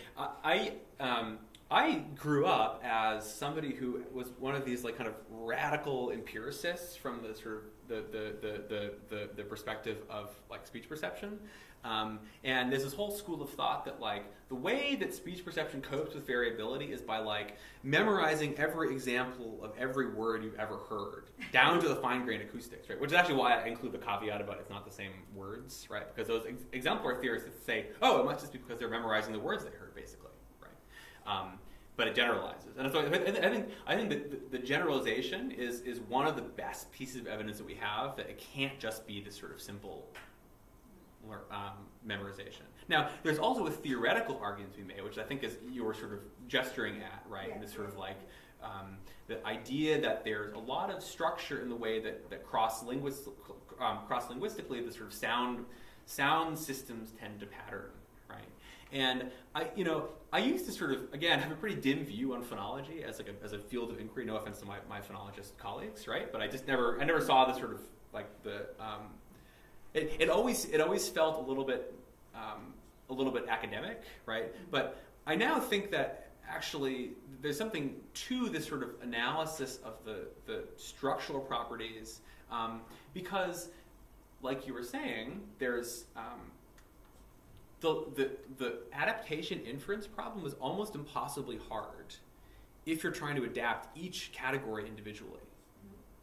I grew up as somebody who was one of these like kind of radical empiricists from the sort of the perspective of like speech perception. And there's this whole school of thought that like the way that speech perception copes with variability is by like memorizing every example of every word you've ever heard down to the fine-grained acoustics, right? Which is actually why I include the caveat about it's not the same words, right? Because those exemplar theorists say, oh, it must just be because they're memorizing the words they heard, basically, right? But it generalizes, and so I think that the generalization is one of the best pieces of evidence that we have that it can't just be this sort of simple memorization. Now, there's also a theoretical argument to be made, which I think is you're sort of gesturing at, right? And this sort of like the idea that there's a lot of structure in the way that cross-linguistically the sort of sound systems tend to pattern, right? And I used to sort of again have a pretty dim view on phonology as a field of inquiry. No offense to my phonologist colleagues, right? But I never saw the sort of like the It always felt a little bit academic, right? But I now think that actually there's something to this sort of analysis of the structural properties, because, like you were saying, there's the adaptation inference problem is almost impossibly hard if you're trying to adapt each category individually,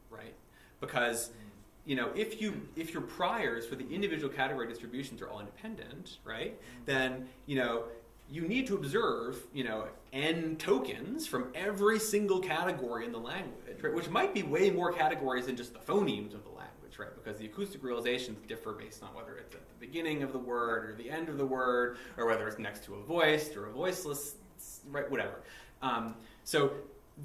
right? Because if your priors for the individual category distributions are all independent, right? Then you need to observe n tokens from every single category in the language, right? Which might be way more categories than just the phonemes of the language, right? Because the acoustic realizations differ based on whether it's at the beginning of the word or the end of the word, or whether it's next to a voiced or a voiceless, right? Whatever. So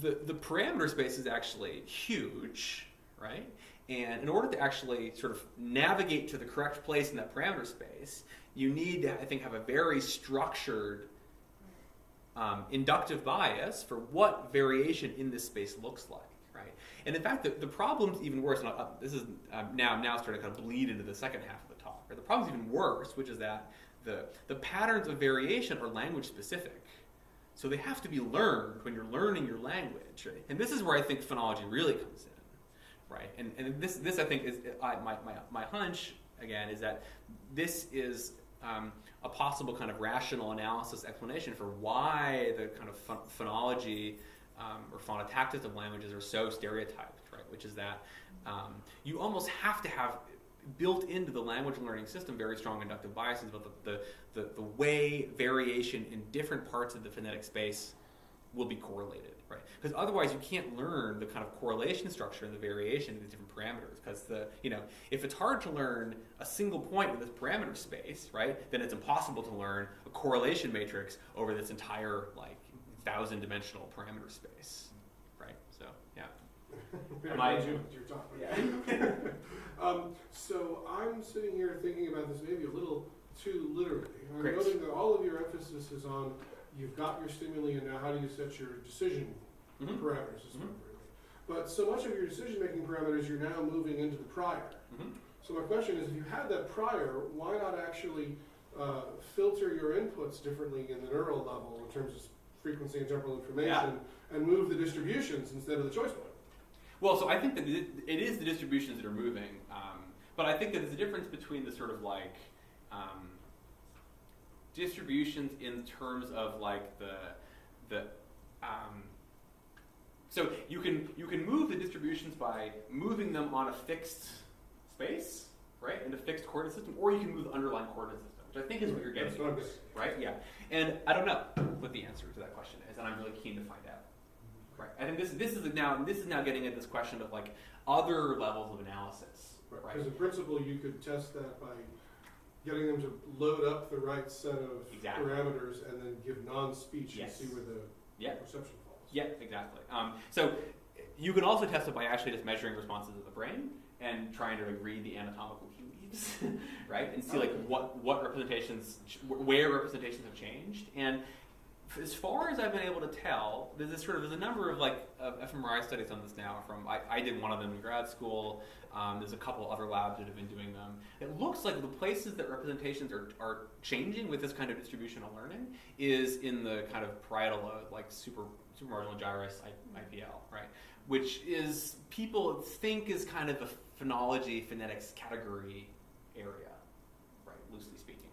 the parameter space is actually huge, right? And in order to actually sort of navigate to the correct place in that parameter space, you need to, I think, have a very structured inductive bias for what variation in this space looks like, right? And in fact, the problem's even worse. And this is now starting to kind of bleed into the second half of the talk. Right? The problem's even worse, which is that the patterns of variation are language specific. So they have to be learned when you're learning your language, right? And this is where I think phonology really comes in. Right, and this I think is my hunch again is that this is a possible kind of rational analysis explanation for why the kind of phonology or phonotactics of languages are so stereotyped, right? Which is that you almost have to have built into the language learning system very strong inductive biases about the way variation in different parts of the phonetic space will be correlated, right? Because otherwise you can't learn the kind of correlation structure and the variation of the different parameters. Because if it's hard to learn a single point in this parameter space, right, then it's impossible to learn a correlation matrix over this entire 1,000-dimensional parameter space, right? So yeah. Am I you're talking? Yeah. So I'm sitting here thinking about this maybe a little too literally. I'm Great. noting that all of your emphasis is on you've got your stimuli and now how do you set your decision parameters appropriately. But so much of your decision-making parameters you're now moving into the prior. So my question is, if you had that prior, why not actually filter your inputs differently in the neural level in terms of frequency and temporal information and move the distributions instead of the choice point? Well, so I think that it is the distributions that are moving, but I think that there's a difference between the sort of distributions in terms of so you can move the distributions by moving them on a fixed space, right, in a fixed coordinate system, or you can move the underlying coordinate system, which I think is what you're getting at, right? Yeah, and I don't know what the answer to that question is, and I'm really keen to find out. Right. I think this is now getting at this question of other levels of analysis. Right. Because in principle, you could test that by getting them to load up the right set of parameters and then give non-speech and see where the perception falls. Yeah, exactly. So you can also test it by actually just measuring responses of the brain and trying to read the anatomical tea leaves, right, and see what representations, where representations have changed. And as far as I've been able to tell, there's a number of fMRI studies on this now. I did one of them in grad school. There's a couple other labs that have been doing them. It looks like the places that representations are changing with this kind of distributional learning is in the kind of parietal lobe, supramarginal gyrus IPL, right? Which is people think is kind of a phonetics category area, right? Loosely speaking,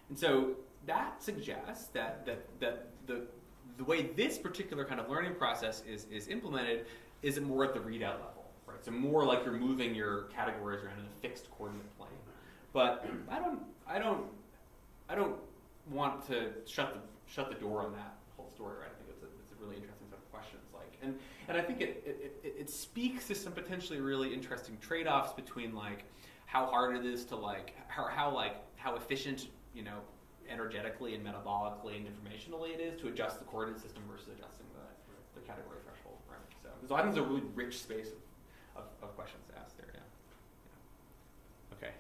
and so that suggests that the way this particular kind of learning process is implemented is more at the readout level, right? So more like you're moving your categories around in a fixed coordinate plane. But I don't want to shut the door on that whole story, right? I think it's a really interesting set of questions, and I think it speaks to some potentially really interesting trade-offs between how hard it is to how efficient energetically and metabolically and informationally it is to adjust the coordinate system versus adjusting the category threshold, right? So I think there's a really rich space of questions to ask there, yeah. Okay.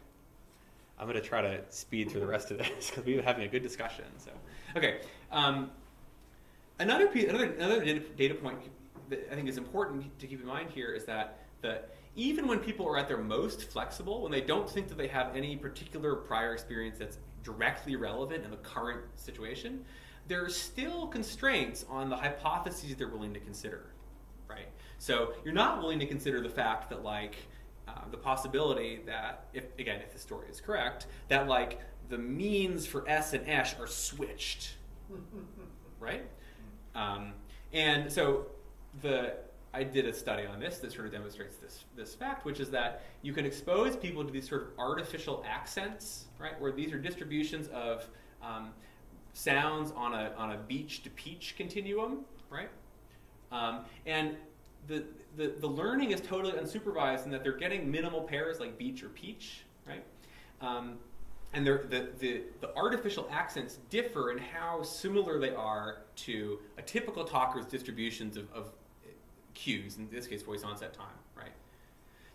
I'm going to try to speed through the rest of this because we've been having a good discussion. So, okay. Another data point that I think is important to keep in mind here is that even when people are at their most flexible, when they don't think that they have any particular prior experience that's directly relevant in the current situation, there are still constraints on the hypotheses they're willing to consider, right? So you're not willing to consider the fact that the possibility that, if the story is correct, that the means for S and Esh are switched, right? And so I did a study on this that sort of demonstrates this fact, which is that you can expose people to these sort of artificial accents, right, where these are distributions of sounds on a beach to peach continuum, right? And the learning is totally unsupervised in that they're getting minimal pairs like beach or peach, right? And the artificial accents differ in how similar they are to a typical talker's distributions of cues, in this case voice onset time, right?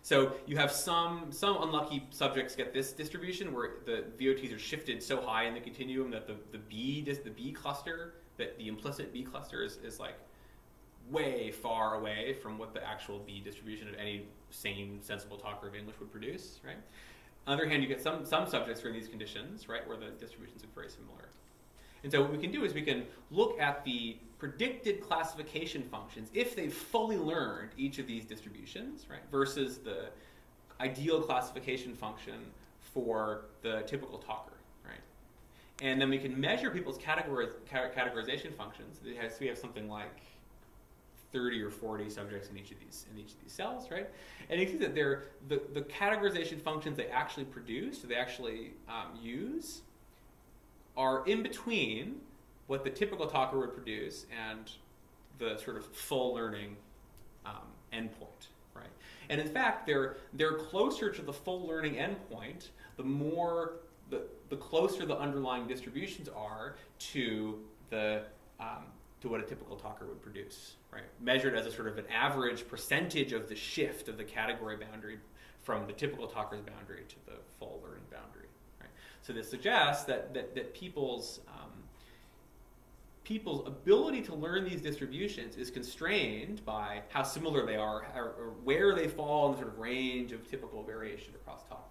So you have some unlucky subjects get this distribution where the VOTs are shifted so high in the continuum that the B cluster, that the implicit B cluster is way far away from what the actual B distribution of any sane, sensible talker of English would produce, right? On the other hand, you get some subjects who are in these conditions, right, where the distributions are very similar. And so what we can do is we can look at the predicted classification functions if they've fully learned each of these distributions, right, versus the ideal classification function for the typical talker, right? And then we can measure people's categorization functions. So we have something like 30 or 40 subjects in each of these cells, right? And you see that the categorization functions they actually produce, they actually use, are in between what the typical talker would produce and the sort of full learning endpoint, right? And in fact, they're closer to the full learning endpoint the closer the underlying distributions are to what a typical talker would produce, right? Measured as a sort of an average percentage of the shift of the category boundary from the typical talker's boundary to the full learning boundary, right? So this suggests that people's ability to learn these distributions is constrained by how similar they are or where they fall in the sort of range of typical variation across talkers.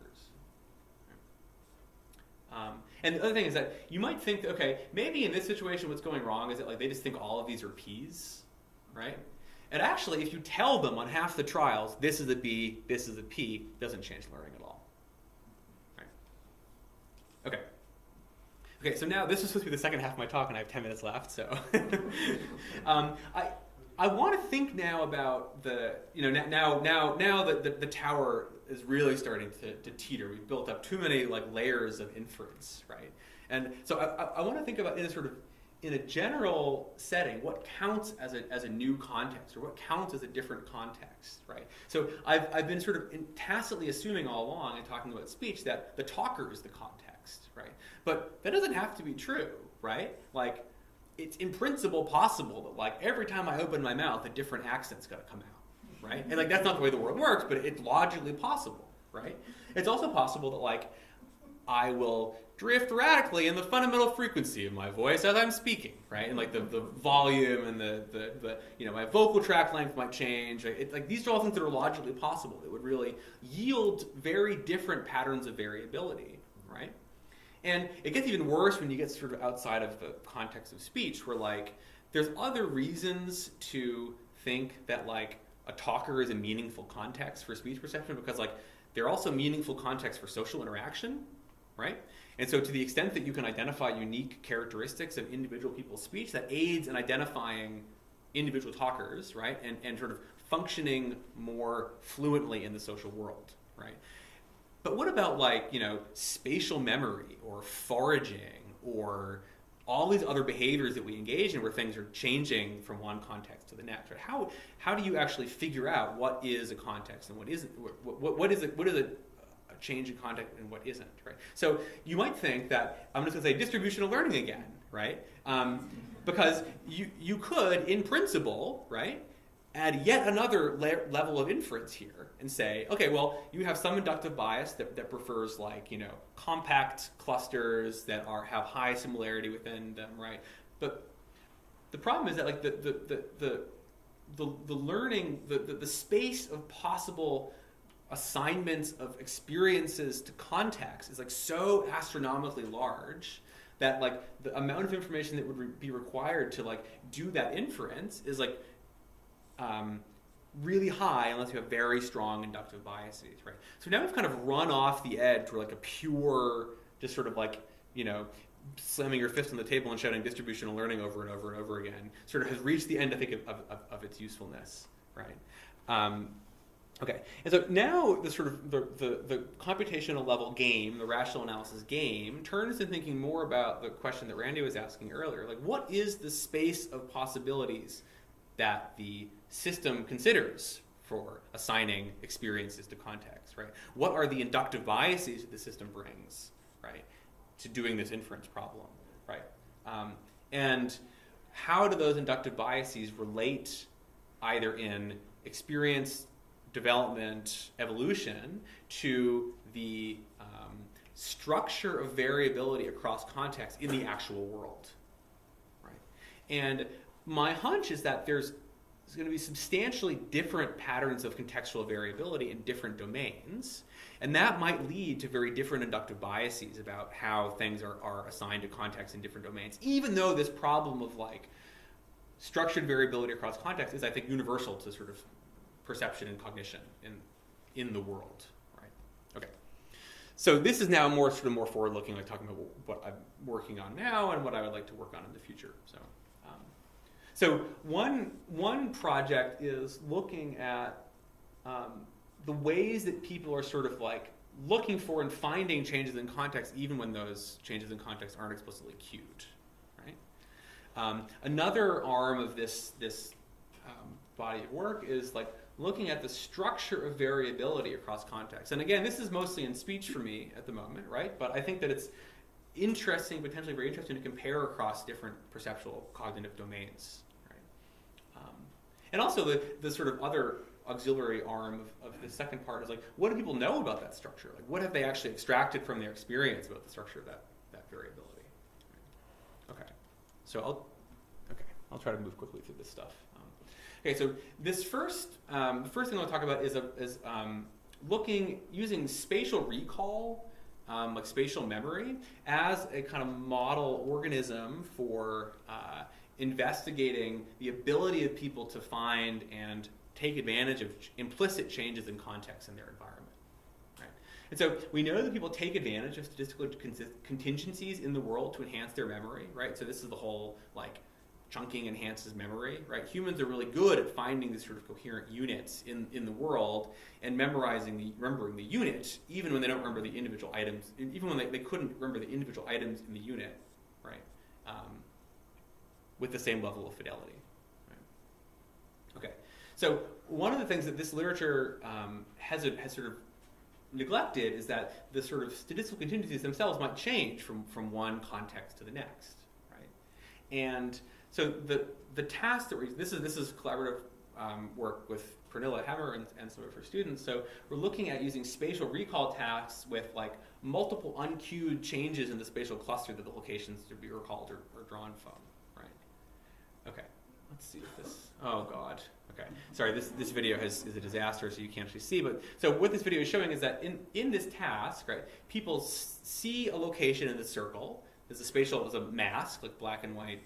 And the other thing is that you might think that, okay, maybe in this situation what's going wrong is that like they just think all of these are P's, right? And actually, if you tell them on half the trials, this is a B, this is a P, it doesn't change learning at all. Right? Okay. Okay, so now this is supposed to be the second half of my talk, and I have 10 minutes left. So, I want to think now about now that the tower is really starting to teeter. We've built up too many like layers of inference, right? And so I want to think about in a general setting, what counts as a new context, or what counts as a different context, right? So I've been sort of tacitly assuming all along in talking about speech that the talker is the context, right? But that doesn't have to be true, right? Like, it's in principle possible that like every time I open my mouth, a different accent's got to come out, right? And like that's not the way the world works, but it's logically possible, right? It's also possible that like I will drift radically in the fundamental frequency of my voice as I'm speaking, right? And like the volume and the my vocal tract length might change. Like these are all things that are logically possible. It would really yield very different patterns of variability, right? And it gets even worse when you get sort of outside of the context of speech, where like there's other reasons to think that like a talker is a meaningful context for speech perception, because like they're also meaningful context for social interaction, right? And so to the extent that you can identify unique characteristics of individual people's speech, that aids in identifying individual talkers, right? And sort of functioning more fluently in the social world, right? But what about like, spatial memory or foraging or all these other behaviors that we engage in where things are changing from one context to the next, right? How do you actually figure out what is a context and what isn't? What is a change in context and what isn't, right? So you might think that, I'm just going to say distributional learning again, right? Because you could, in principle, right, add yet another level of inference here and say, okay, well, you have some inductive bias that prefers like, compact clusters that have high similarity within them, right? But the problem is that like the learning, the space of possible assignments of experiences to context is like so astronomically large that like the amount of information that would be required to like do that inference is like really high unless you have very strong inductive biases, right? So now we've kind of run off the edge where like a pure, just sort of like, slamming your fist on the table and shouting distributional learning over and over and over again sort of has reached the end, I think, of its usefulness, right? Okay, and so now the sort of the computational level game, the rational analysis game, turns to thinking more about the question that Randy was asking earlier, like what is the space of possibilities that the system considers for assigning experiences to context, right? What are the inductive biases that the system brings, right, to doing this inference problem, right? And how do those inductive biases relate either in experience, development, evolution to the structure of variability across context in the actual world, right? And my hunch is that there's going to be substantially different patterns of contextual variability in different domains, and that might lead to very different inductive biases about how things are assigned to context in different domains, even though this problem of like structured variability across context is, I think, universal to sort of perception and cognition in the world, right? Okay. So this is now more forward-looking, like talking about what I'm working on now and what I would like to work on in the future. So one project is looking at the ways that people are sort of like looking for and finding changes in context, even when those changes in context aren't explicitly cued. Right? Another arm of this body of work is like looking at the structure of variability across contexts. And again, this is mostly in speech for me at the moment, right? But I think that it's interesting, potentially very interesting, to compare across different perceptual cognitive domains. Right? And also the sort of other auxiliary arm of the second part is like, what do people know about that structure? Like, what have they actually extracted from their experience about the structure of that variability? Right? Okay, so I'll try to move quickly through this stuff. Okay, so this the first thing I want to talk about is using spatial recall, like spatial memory, as a kind of model organism for investigating the ability of people to find and take advantage of implicit changes in context in their environment. Right? And so we know that people take advantage of statistical contingencies in the world to enhance their memory. Right? So this is the whole like chunking enhances memory. Right? Humans are really good at finding these sort of coherent units in the world and remembering the unit, even when they don't remember the individual items, even when they couldn't remember the individual items in the unit. Right? With the same level of fidelity. Right? Okay. So one of the things that this literature has sort of neglected is that the sort of statistical contingencies themselves might change from one context to the next, right? And so the task that this is collaborative work with Kleinschmidt Hemmer and some of her students. So we're looking at using spatial recall tasks with like multiple uncued changes in the spatial cluster that the locations to be recalled are drawn from, right? Okay, let's see if this. Oh God. Okay, sorry, this video is a disaster, so you can't actually see. But so what this video is showing is that in this task, right, people see a location in the circle. There's a mask, like black and white,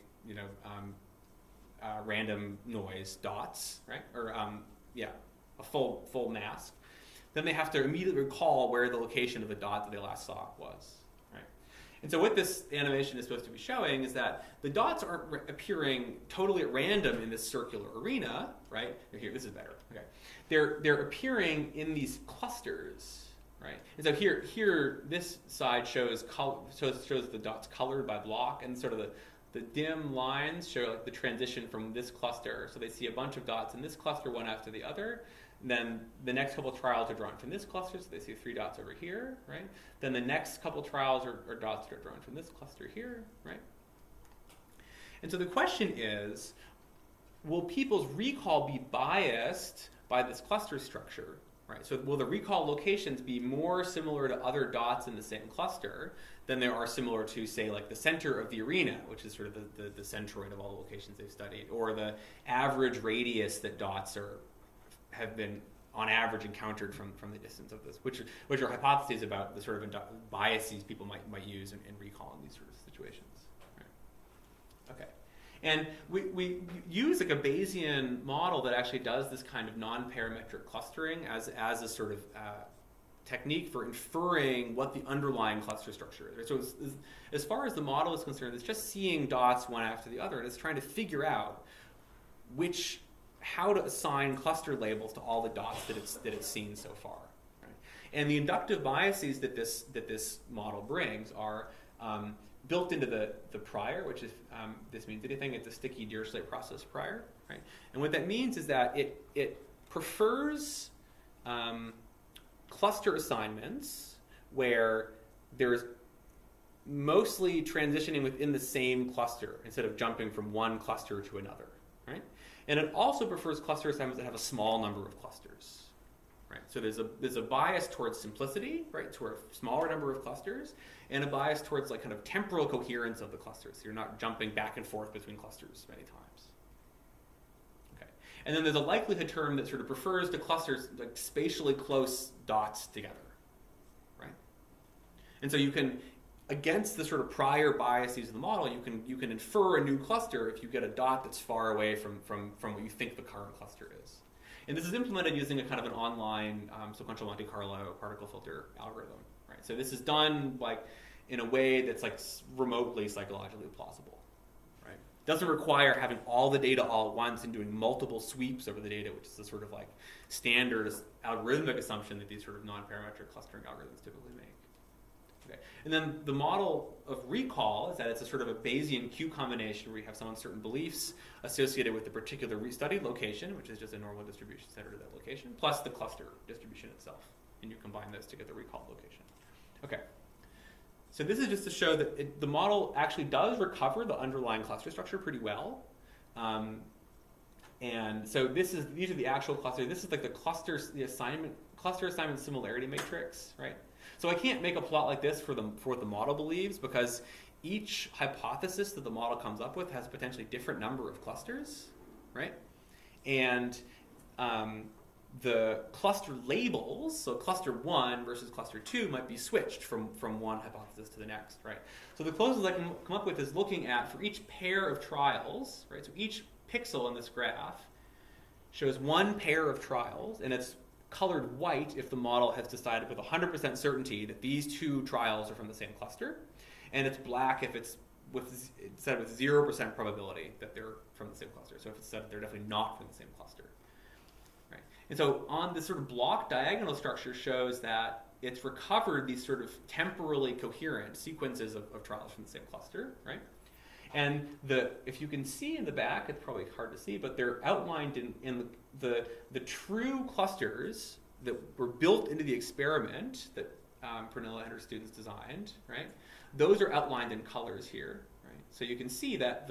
random noise dots, right? Or a full mask. Then they have to immediately recall where the location of the dot that they last saw was. And so what this animation is supposed to be showing is that the dots aren't appearing totally at random in this circular arena, right? Here, this is better. Okay, they're appearing in these clusters, right? And so here this side shows the dots colored by block, and sort of the dim lines show like the transition from this cluster. So they see a bunch of dots in this cluster, one after the other. And then the next couple trials are drawn from this cluster, so they see 3 dots over here, right? Then the next couple trials are dots that are drawn from this cluster here, right? And so the question is, will people's recall be biased by this cluster structure, right? So will the recall locations be more similar to other dots in the same cluster than they are similar to, say, like the center of the arena, which is sort of the centroid of all the locations they've studied, or the average radius that dots have been on average encountered from the distance of this, which are hypotheses about the sort of biases people might use in recall in these sort of situations. Right. Okay, and we use like a Bayesian model that actually does this kind of non-parametric clustering as a sort of technique for inferring what the underlying cluster structure is. So as far as the model is concerned, it's just seeing dots one after the other, and it's trying to figure out how to assign cluster labels to all the dots that it's seen so far. Right? And the inductive biases that this model brings are built into the prior, which is this means anything. It's a sticky Dirichlet process prior. Right? And what that means is that it prefers cluster assignments where there's mostly transitioning within the same cluster instead of jumping from one cluster to another. Right? And it also prefers cluster assignments that have a small number of clusters, right? So there's a bias towards simplicity, right, to a smaller number of clusters, and a bias towards like kind of temporal coherence of the clusters. So you're not jumping back and forth between clusters many times. Okay, and then there's a likelihood term that sort of prefers to clusters like spatially close dots together, right? And so you can, against the sort of prior biases of the model, you can infer a new cluster if you get a dot that's far away from what you think the current cluster is. And this is implemented using a kind of an online sequential Monte Carlo particle filter algorithm. Right? So this is done like in a way that's like remotely psychologically plausible. Right? Doesn't require having all the data all at once and doing multiple sweeps over the data, which is the sort of like standard algorithmic assumption that these sort of non-parametric clustering algorithms typically make. Okay. And then the model of recall is that it's a sort of a Bayesian Q combination where you have some uncertain beliefs associated with the particular restudied location, which is just a normal distribution centered to that location, plus the cluster distribution itself. And you combine those to get the recall location. Okay. So this is just to show that the model actually does recover the underlying cluster structure pretty well. And so these are the actual clusters. This is like the cluster assignment similarity matrix, right? So I can't make a plot like this for what the model believes, because each hypothesis that the model comes up with has a potentially different number of clusters, right? And the cluster labels, so cluster 1 versus cluster 2 might be switched from one hypothesis to the next, right? So the closest I can come up with is looking at, for each pair of trials, right? So each pixel in this graph shows one pair of trials, and it's colored white if the model has decided with 100% certainty that these two trials are from the same cluster, and it's black if it's said with 0% probability that they're from the same cluster. So if it's said they're definitely not from the same cluster. And so on this sort of block diagonal structure shows that it's recovered these sort of temporally coherent sequences of trials from the same cluster, right? And if you can see in the back, it's probably hard to see, but they're outlined in the true clusters that were built into the experiment that Pernilla and her students designed, right? Those are outlined in colors here, right? So you can see that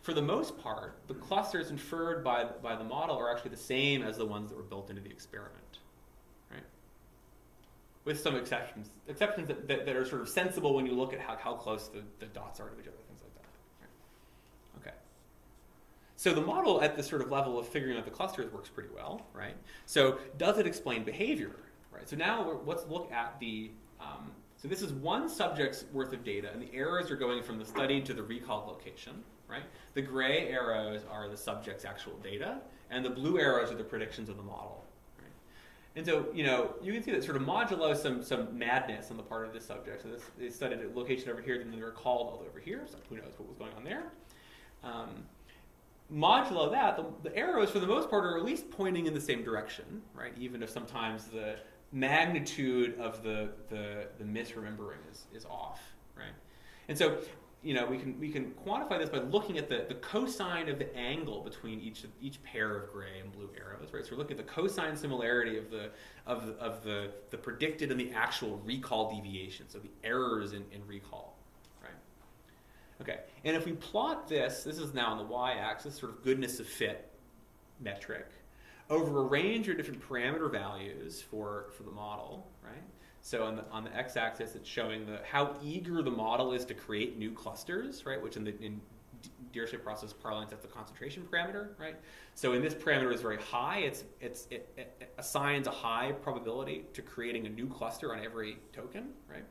for the most part, the clusters inferred by the model are actually the same as the ones that were built into the experiment, right? With some exceptions that are sort of sensible when you look at how close the dots are to each other, things like that. Right? Okay. So the model at this sort of level of figuring out the clusters works pretty well, right? So does it explain behavior, right? So now let's look at so this is one subject's worth of data, and the arrows are going from the studied to the recalled location. Right? The gray arrows are the subject's actual data, and the blue arrows are the predictions of the model. Right? And so, you can see that sort of modulo some madness on the part of this subject. So they studied a location over here, then they were called all over here, so who knows what was going on there. Modulo that, the arrows for the most part are at least pointing in the same direction, right? Even if sometimes the magnitude of the misremembering is off, right? And so we can quantify this by looking at the cosine of the angle between each pair of gray and blue arrows, right? So we're looking at the cosine similarity of the predicted and the actual recall deviation, so the errors in recall, right? Okay, and if we plot this is now on the y-axis, sort of goodness of fit metric, over a range of different parameter values for the model, right? So on the x-axis, it's showing how eager the model is to create new clusters, right? Which in Dirichlet process parlance, that's the concentration parameter, right? So in this parameter is very high. It assigns a high probability to creating a new cluster on every token, right?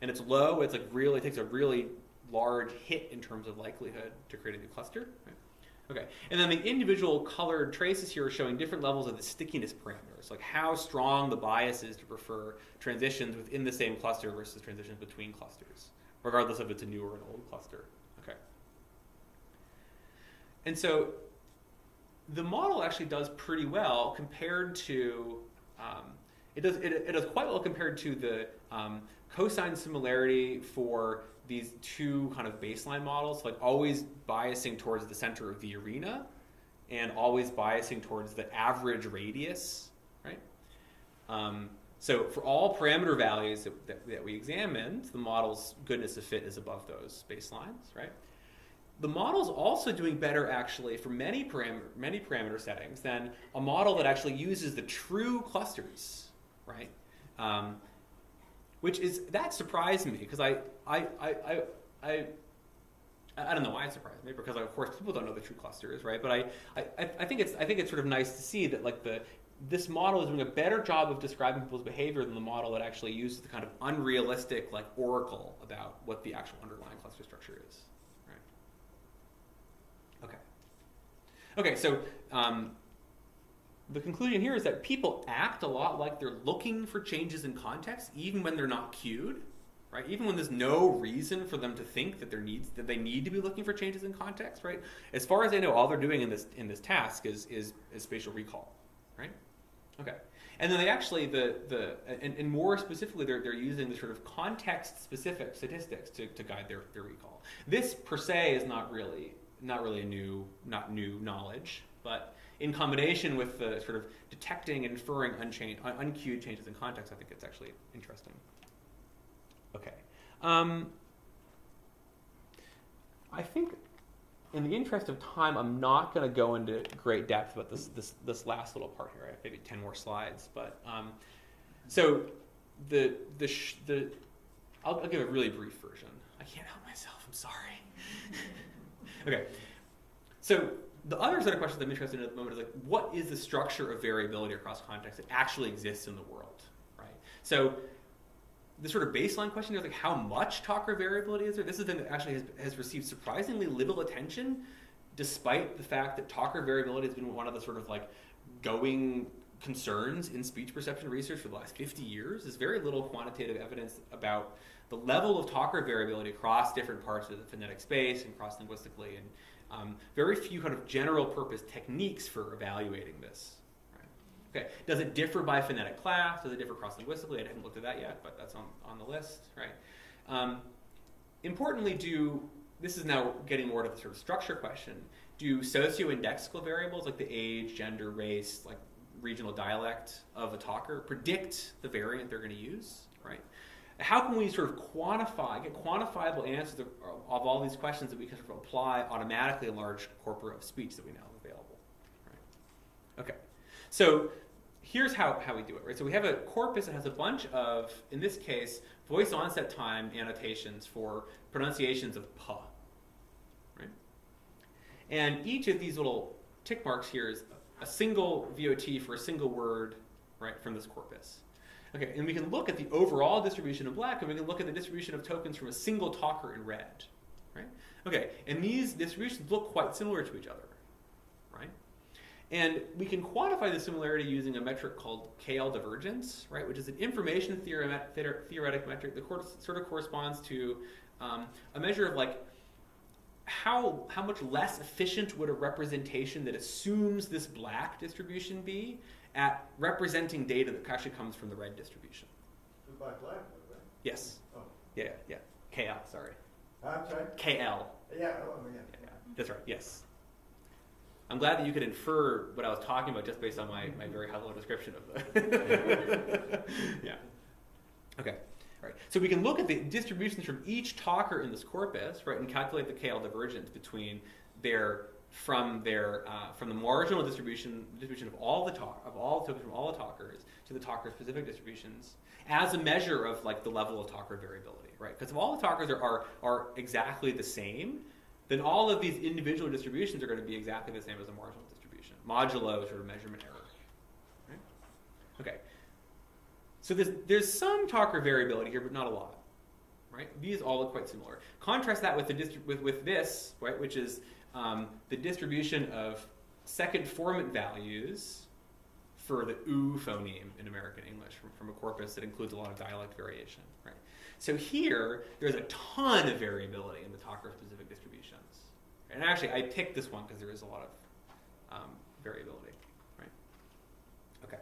And it's low. It takes a really large hit in terms of likelihood to create a new cluster, right? Okay, and then the individual colored traces here are showing different levels of the stickiness parameters, like how strong the bias is to prefer transitions within the same cluster versus transitions between clusters, regardless if it's a new or an old cluster. Okay. And so the model actually does pretty well compared to, it does quite well compared to the cosine similarity for these two kind of baseline models, like always biasing towards the center of the arena and always biasing towards the average radius, right? So for all parameter values that we examined, the model's goodness of fit is above those baselines, right? The model's also doing better actually for many parameter settings than a model that actually uses the true clusters, right? That surprised me because I don't know why it surprised me, because of course people don't know the true clusters, right? But I think it's sort of nice to see that this model is doing a better job of describing people's behavior than the model that actually uses the kind of unrealistic oracle about what the actual underlying cluster structure is, right? Okay, so the conclusion here is that people act a lot like they're looking for changes in context even when they're not cued, right? Even when there's no reason for them to think that they need to be looking for changes in context, right? As far as I know, all they're doing in this task is spatial recall, right? Okay. And then they actually and more specifically they're using the sort of context specific statistics to guide their recall. This per se is not really new knowledge, but in combination with the sort of detecting and inferring uncued changes in context, I think it's actually interesting. Okay. I think in the interest of time, I'm not going to go into great depth about this last little part here. I have maybe 10 more slides, but so I'll give a really brief version. I can't help myself. I'm sorry. Okay. So the other set of questions I'm interested in at the moment is like, what is the structure of variability across contexts that actually exists in the world, right? So the sort of baseline question is like, how much talker variability is there? This is the thing that actually has received surprisingly little attention, despite the fact that talker variability has been one of the sort of like going concerns in speech perception research for the last 50 years. There's very little quantitative evidence about the level of talker variability across different parts of the phonetic space and cross-linguistically, and very few kind of general purpose techniques for evaluating this. Okay. Does it differ by phonetic class? Does it differ cross-linguistically? I haven't looked at that yet, but that's on the list, right? Importantly, this is now getting more to the sort of structure question, do socio-indexical variables like the age, gender, race, like regional dialect of a talker predict the variant they're going to use, right? How can we sort of get quantifiable answers of all these questions that we can sort of apply automatically in large corpora of speech that we now have available, right? Okay. So here's how we do it, right? So we have a corpus that has a bunch of, in this case, voice onset time annotations for pronunciations of pa, right? And each of these little tick marks here is a single VOT for a single word, right, from this corpus. Okay, and we can look at the overall distribution in black, and we can look at the distribution of tokens from a single talker in red, right? Okay, and these distributions look quite similar to each other, right? And we can quantify the similarity using a metric called KL divergence, right, which is an information theoretic metric that sort of corresponds to a measure of like how much less efficient would a representation that assumes this black distribution be at representing data that actually comes from the red distribution. By black, right? Yes. Oh. Yeah. KL, sorry. I'm sorry? KL. Yeah, Yeah. That's right, yes. I'm glad that you could infer what I was talking about just based on my very high-level description of the... Yeah. Okay. All right. So we can look at the distributions from each talker in this corpus, right, and calculate the KL divergence between from the marginal distribution of all the tokens from all the talkers to the talker-specific distributions as a measure of like the level of talker variability, right? Because if all the talkers are exactly the same, then all of these individual distributions are going to be exactly the same as a marginal distribution, modulo sort of measurement error. Right? Okay. So there's some talker variability here, but not a lot. Right? These all look quite similar. Contrast that with with this, right, which is the distribution of second formant values for the oo phoneme in American English from a corpus that includes a lot of dialect variation. Right? So here, there's a ton of variability in the talker-specific distributions. And actually, I picked this one because there is a lot of variability. Right? Okay.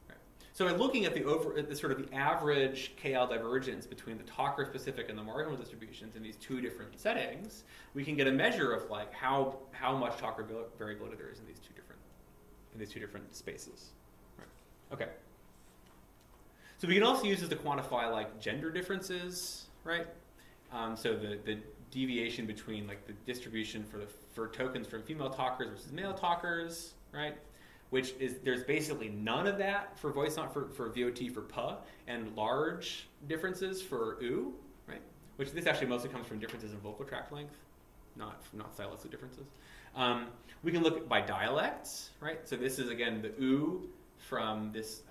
Right. So in looking at the sort of the average KL divergence between the talker-specific and the marginal distributions in these two different settings, we can get a measure of like how much talker variability there is in these two different spaces. Right. Okay. So we can also use this to quantify like gender differences, right? So the deviation between like the distribution for tokens from female talkers versus male talkers, right? Which is there's basically none of that for for VOT for pa, and large differences for oo, right? Which this actually mostly comes from differences in vocal tract length, not stylistic differences. We can look by dialects, right? So this is again the oo from this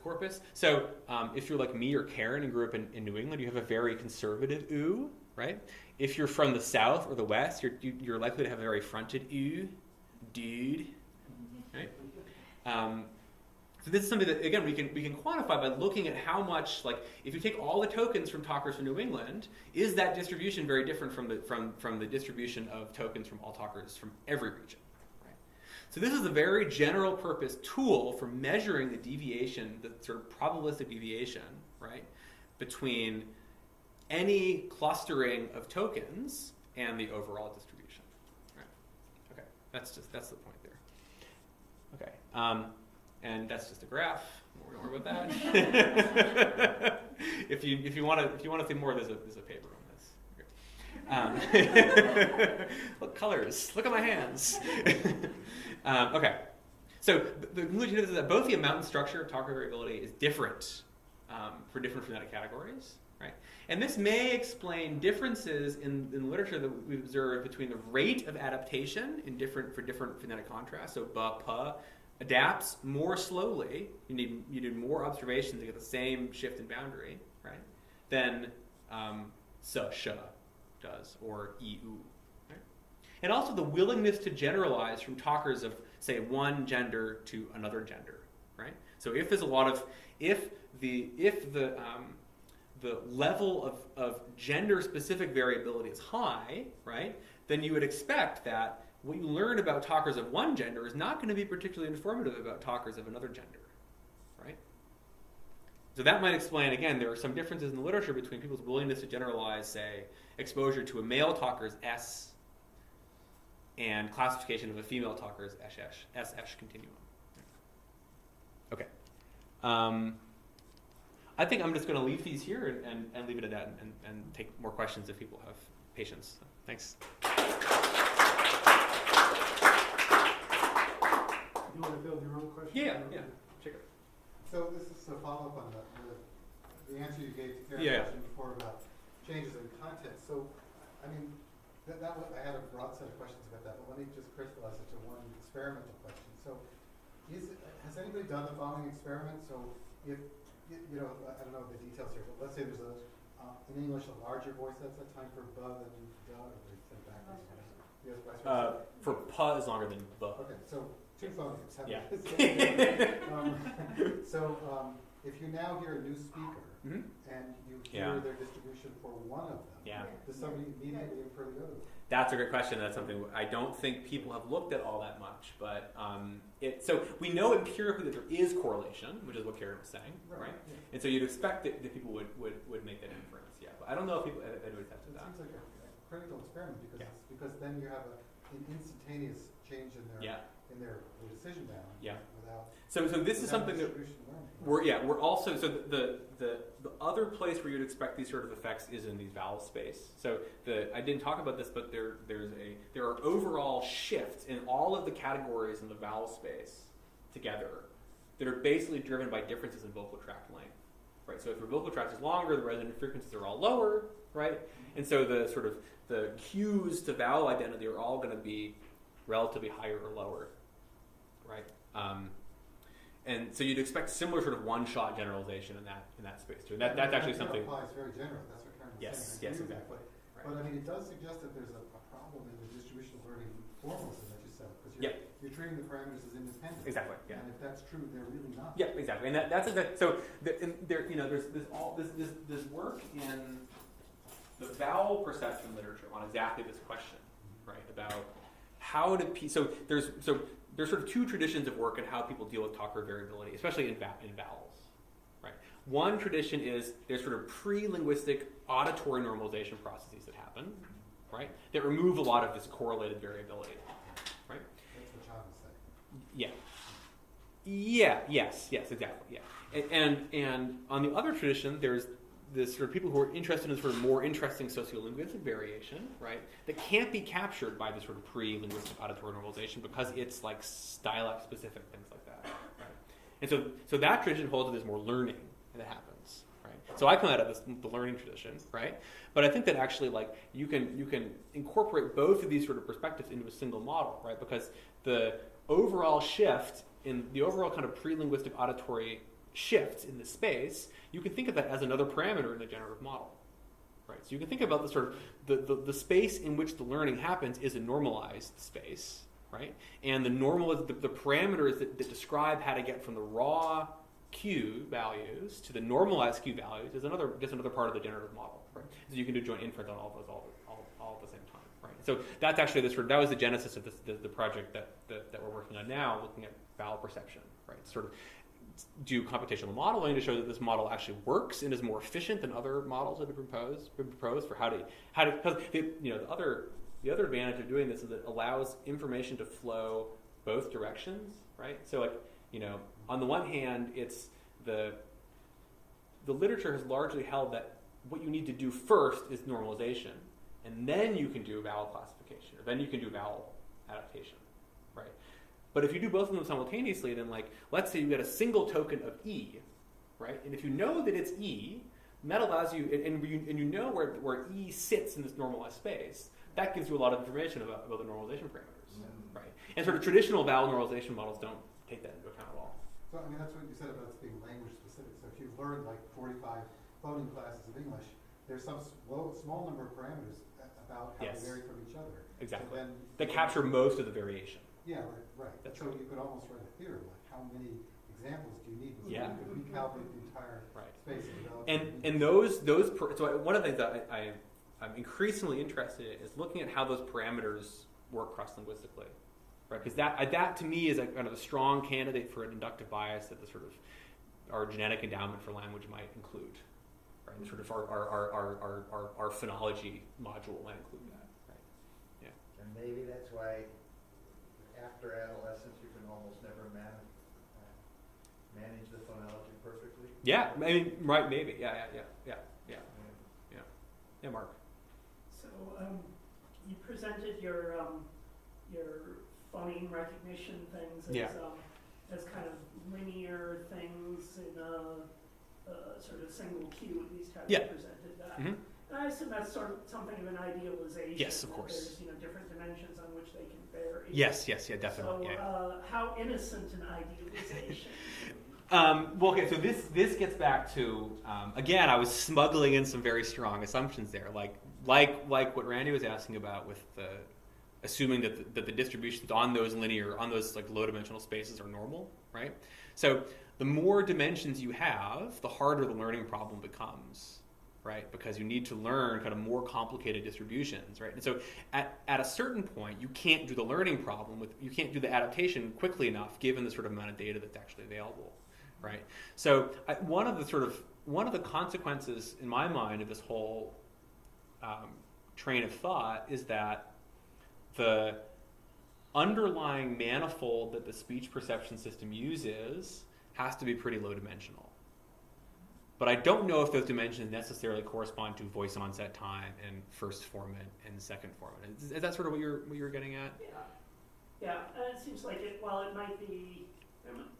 corpus. So if you're like me or Karen and grew up in New England, you have a very conservative oo, right? If you're from the South or the West, you're likely to have a very fronted oo, dude, right? So this is something that, again, we can quantify by looking at how much, like, if you take all the tokens from talkers from New England, is that distribution very different from the distribution of tokens from all talkers from every region? Right? So this is a very general purpose tool for measuring the deviation, the sort of probabilistic deviation, right, between any clustering of tokens and the overall distribution. Right? Okay, that's the point there. Okay. And that's just a graph. Don't worry about that. if you want to see more, there's a paper on this. Look, colors. Look at my hands. Okay. So the conclusion is that both the amount and structure of talker variability is different for different phonetic categories, right? And this may explain differences in literature that we've observed between the rate of adaptation for different phonetic contrasts. So ba, pa adapts more slowly. You need more observations to get the same shift in boundary, right? Than sa, sha does, or e, u. Right? And also the willingness to generalize from talkers of, say, one gender to another gender, right? So if there's a lot of, if the level of gender-specific variability is high, right, then you would expect that what you learn about talkers of one gender is not going to be particularly informative about talkers of another gender, right? So that might explain, again, there are some differences in the literature between people's willingness to generalize, say, exposure to a male talker's S and classification of a female talker's SS continuum. Okay. I think I'm just going to leave these here and leave it at that and take more questions if people have patience. So, thanks. You want to build your own question? Yeah. Check it. So this is a follow-up on the answer you gave to Karen's Yeah. question before about changes in context. So, I mean, I had a broad set of questions about that, but let me just crystallize it to one experimental question. So, has anybody done the following experiment? So, if you know, I don't know the details here, but let's say there's in English a larger voice that's a time for ba than da, or they say backwards. Yes, vice versa. For pa is longer than ba. Okay, so two phonemes. Yeah. If you now hear a new speaker and you hear their distribution for one of them, does somebody immediately infer the other one? That's a great question. That's something I don't think people have looked at all that much. But so we know empirically that there is correlation, which is what Karen was saying, right? Yeah. And so you'd expect that people would make that inference. Yeah, but I don't know if people anybody's tested It that. seems like a critical experiment because then you have an instantaneous change in their decision bound. Yeah. Without So this is something that we're also the other place where you'd expect these sort of effects is in these vowel space. So I didn't talk about this, but there are overall shifts in all of the categories in the vowel space together that are basically driven by differences in vocal tract length. Right. So if your vocal tract is longer, the resonant frequencies are all lower, right? And so the cues to vowel identity are all going to be relatively higher or lower, right? And so you'd expect similar sort of one-shot generalization in that space too. And that's actually something. Applies very general. That's what Karen was saying. Yes, exactly. Right. But I mean, it does suggest that there's a problem in the distributional learning formalism that you said, because you're treating the parameters as independent. Exactly. Yeah. And if that's true, they're really not. Yeah, exactly. And that's exactly. So there's this work in the vowel perception literature on exactly this question, right? About how do there's sort of two traditions of work in how people deal with talker variability, especially in vowels, right? One tradition is there's sort of pre-linguistic auditory normalization processes that happen, right? That remove a lot of this correlated variability, right? That's what John was saying. Yeah. Yes, exactly. Yeah. And on the other tradition, there's this sort of people who are interested in sort of more interesting sociolinguistic variation, right? That can't be captured by this sort of pre-linguistic auditory normalization because it's like dialect specific, things like that, right? And so that tradition holds that there's more learning that happens, right? So I come out of the learning tradition, right? But I think that actually like you can incorporate both of these sort of perspectives into a single model, right? Because the overall shift in the overall kind of pre-linguistic auditory shifts in the space, you can think of that as another parameter in the generative model, right? So you can think about the sort of the space in which the learning happens is a normalized space, right? And the parameters that describe how to get from the raw Q values to the normalized Q values is another part of the generative model, right? So you can do joint inference on all of those all at the same time, right? So that's actually that was the genesis of the project that we're working on now, looking at vowel perception, right? Sort of do computational modeling to show that this model actually works and is more efficient than other models that have been proposed for how to because the other advantage of doing this is it allows information to flow both directions, right? So like, on the one hand, it's the literature has largely held that what you need to do first is normalization, and then you can do vowel classification, or then you can do vowel adaptation, right? But if you do both of them simultaneously, then like, let's say you get a single token of E, right? And if you know that it's E, that allows you, and you know where E sits in this normalized space, that gives you a lot of information about the normalization parameters, right? And sort of traditional vowel normalization models don't take that into account at all. So, I mean, that's what you said about it being language specific. So if you've learned like 45 phoneme classes of English, there's some small number of parameters about how they vary from each other. Exactly. So then that capture most of the variation. Yeah, right. That's so right. you could almost write a theorem, like how many examples do you need before Yeah. you could recalibrate the entire space of development. And so one of the things that I'm increasingly interested in is looking at how those parameters work cross-linguistically, right? Because that to me is a kind of a strong candidate for an inductive bias that the sort of our genetic endowment for language might include, right? And sort of our phonology module might include that, right? Yeah. And maybe that's why after adolescence you can almost never manage the phonology perfectly. Yeah, I mean, right? Maybe. Yeah. Yeah, Mark. So you presented your phoneme recognition things as kind of linear things in a sort of single cue, at least how you presented that. Mm-hmm. And I assume that's sort of something of an idealization. Yes, of course. There's different dimensions on which they can vary. Yes, yeah, definitely. So how innocent an idealization? Well, okay, so this gets back to again, I was smuggling in some very strong assumptions there, like what Randy was asking about with the assuming that the distributions on those like low dimensional spaces are normal, right? So the more dimensions you have, the harder the learning problem becomes, right? Because you need to learn kind of more complicated distributions, right? And so at a certain point, you can't do the learning problem you can't do the adaptation quickly enough given the sort of amount of data that's actually available, right? So one of the consequences in my mind of this whole train of thought is that the underlying manifold that the speech perception system uses has to be pretty low dimensional. But I don't know if those dimensions necessarily correspond to voice onset time and first formant and second formant. Is that sort of what you're getting at? Yeah. And it seems like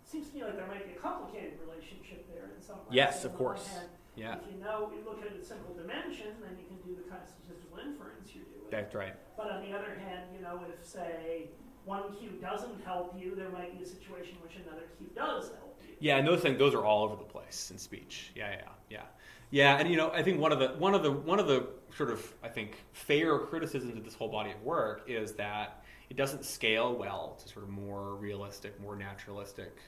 seems to me like there might be a complicated relationship there in some ways. Yes, of course. Yeah. If you look at a simple dimension, then you can do the kind of statistical inference you're doing. That's right. But on the other hand, if say one cue doesn't help you, there might be a situation in which another cue does help you. Yeah, and those are all over the place in speech. Yeah. And I think one of the sort of I think fair criticisms of this whole body of work is that it doesn't scale well to sort of more realistic, more naturalistic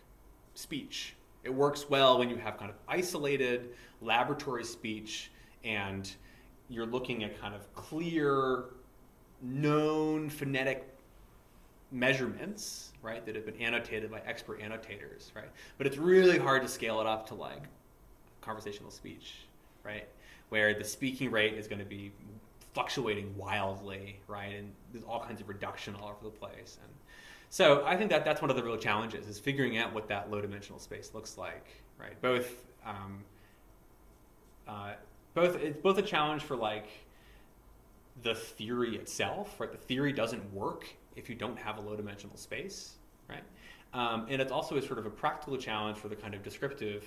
speech. It works well when you have kind of isolated laboratory speech and you're looking at kind of clear, known phonetic measurements, right, that have been annotated by expert annotators, right? But it's really hard to scale it up to like conversational speech, right, where the speaking rate is going to be fluctuating wildly, right, and there's all kinds of reduction all over the place. And so I think that's one of the real challenges is figuring out what that low-dimensional space looks like, right? It's both a challenge for like the theory itself, right? The theory doesn't work if you don't have a low-dimensional space, right? And it's also a sort of a practical challenge for the kind of descriptive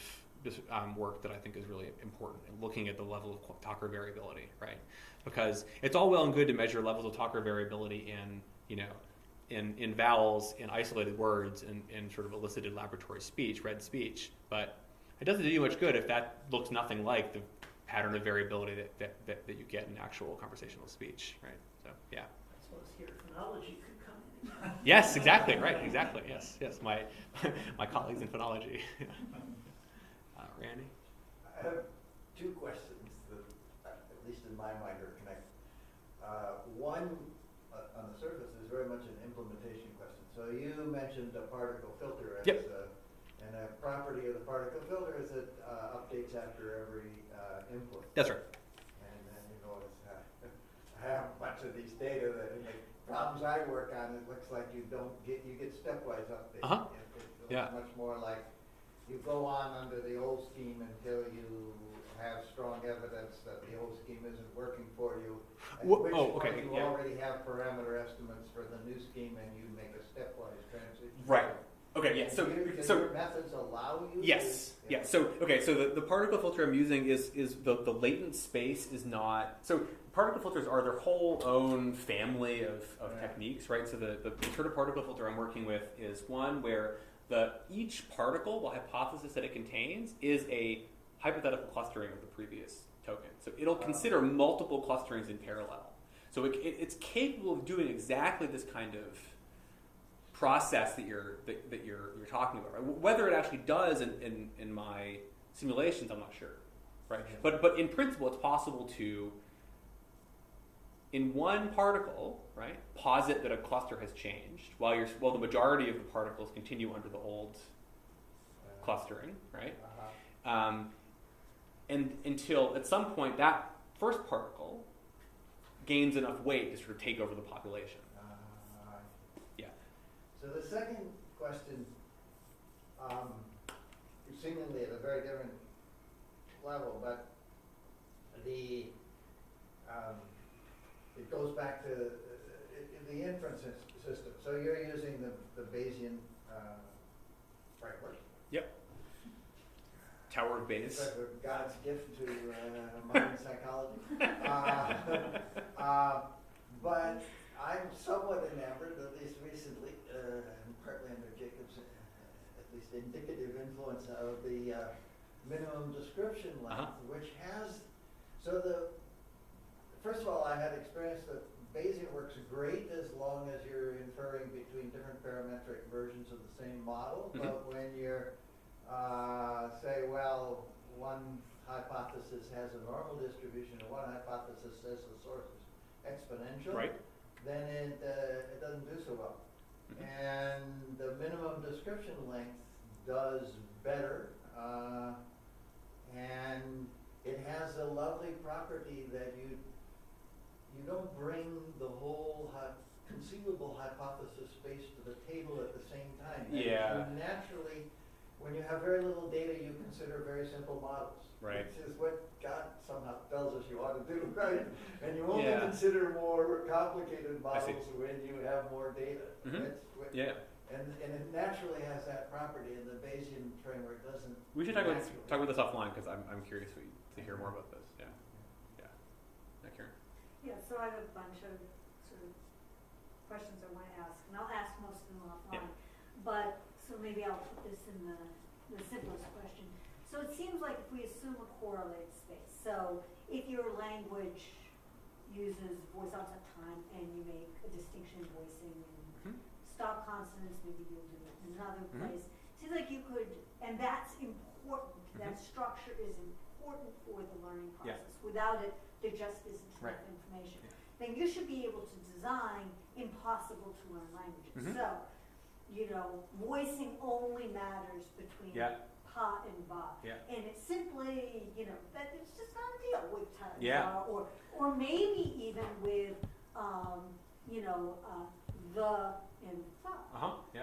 work that I think is really important in looking at the level of talker variability, right? Because it's all well and good to measure levels of talker variability in vowels, in isolated words, in sort of elicited laboratory speech, read speech, but it doesn't do you much good if that looks nothing like the pattern of variability that you get in actual conversational speech, right? So, yeah. I suppose here phonology could come in. Yes, exactly, right, exactly, yes, yes, my colleagues in phonology. Randy? I have two questions that, at least in my mind, are connected. One, on the surface, is very much an implementation question. So you mentioned a particle filter as and a property of the particle filter is it updates after every input. That's right. And then you notice I have a bunch of these data that in the problems I work on, it looks like you get stepwise updates. It looks much more like you go on under the old scheme until you have strong evidence that the old scheme isn't working for you. At which point you already have parameter estimates for the new scheme and you make a stepwise transition. Right. Okay, yeah, so your methods allow you yes, to, yeah. So the particle filter I'm using is the latent space is not, so particle filters are their whole own family of techniques, right? So the sort of particle filter I'm working with is one where each particle, the hypothesis that it contains, is a hypothetical clustering of the previous token. So it'll consider multiple clusterings in parallel. So it's capable of doing exactly this kind of process that you're talking about. Right? Whether it actually does in my simulations, I'm not sure. Right? But in principle, it's possible to, in one particle, right, posit that a cluster has changed while the majority of the particles continue under the old clustering, right? And until at some point that first particle gains enough weight to sort of take over the population. Yeah. So the second question, seemingly at a very different level, but it goes back to the inference system. So you're using the Bayesian framework. Yep. Tower of Bayes. God's gift to modern psychology. But I'm somewhat enamored, at least recently, partly under Jacob's at least indicative influence of the minimum description length, which has, first of all, I had experience that Bayesian works great as long as you're inferring between different parametric versions of the same model, but when you're say, well, one hypothesis has a normal distribution and one hypothesis says the source is exponential, then it doesn't do so well. And the minimum description length does better, and it has a lovely property that you don't bring the whole conceivable hypothesis space to the table at the same time. Yeah. You naturally, when you have very little data, you consider very simple models. Right. Which is what God somehow tells us you ought to do, right? And you only consider more complicated models when you have more data. And it naturally has that property, and the Bayesian framework doesn't. We should talk about this offline because I'm curious to hear more about this. Yeah. Karen. Yeah. So I have a bunch of sort of questions I want to ask, and I'll ask most of them offline. But so maybe I'll put this in the simplest question. So it seems like if we assume a correlated space, so if your language uses voice offset time and you make a distinction in voicing and stop consonants, maybe you'll do it in another place. Seems like you could, and that's important. That structure is important for the learning process. Without it, there just isn't enough information. Then you should be able to design impossible to learn languages. So, voicing only matters between pa and ba. And it's simply, that it's just not a deal with ta and ba, or maybe even with, the and fa,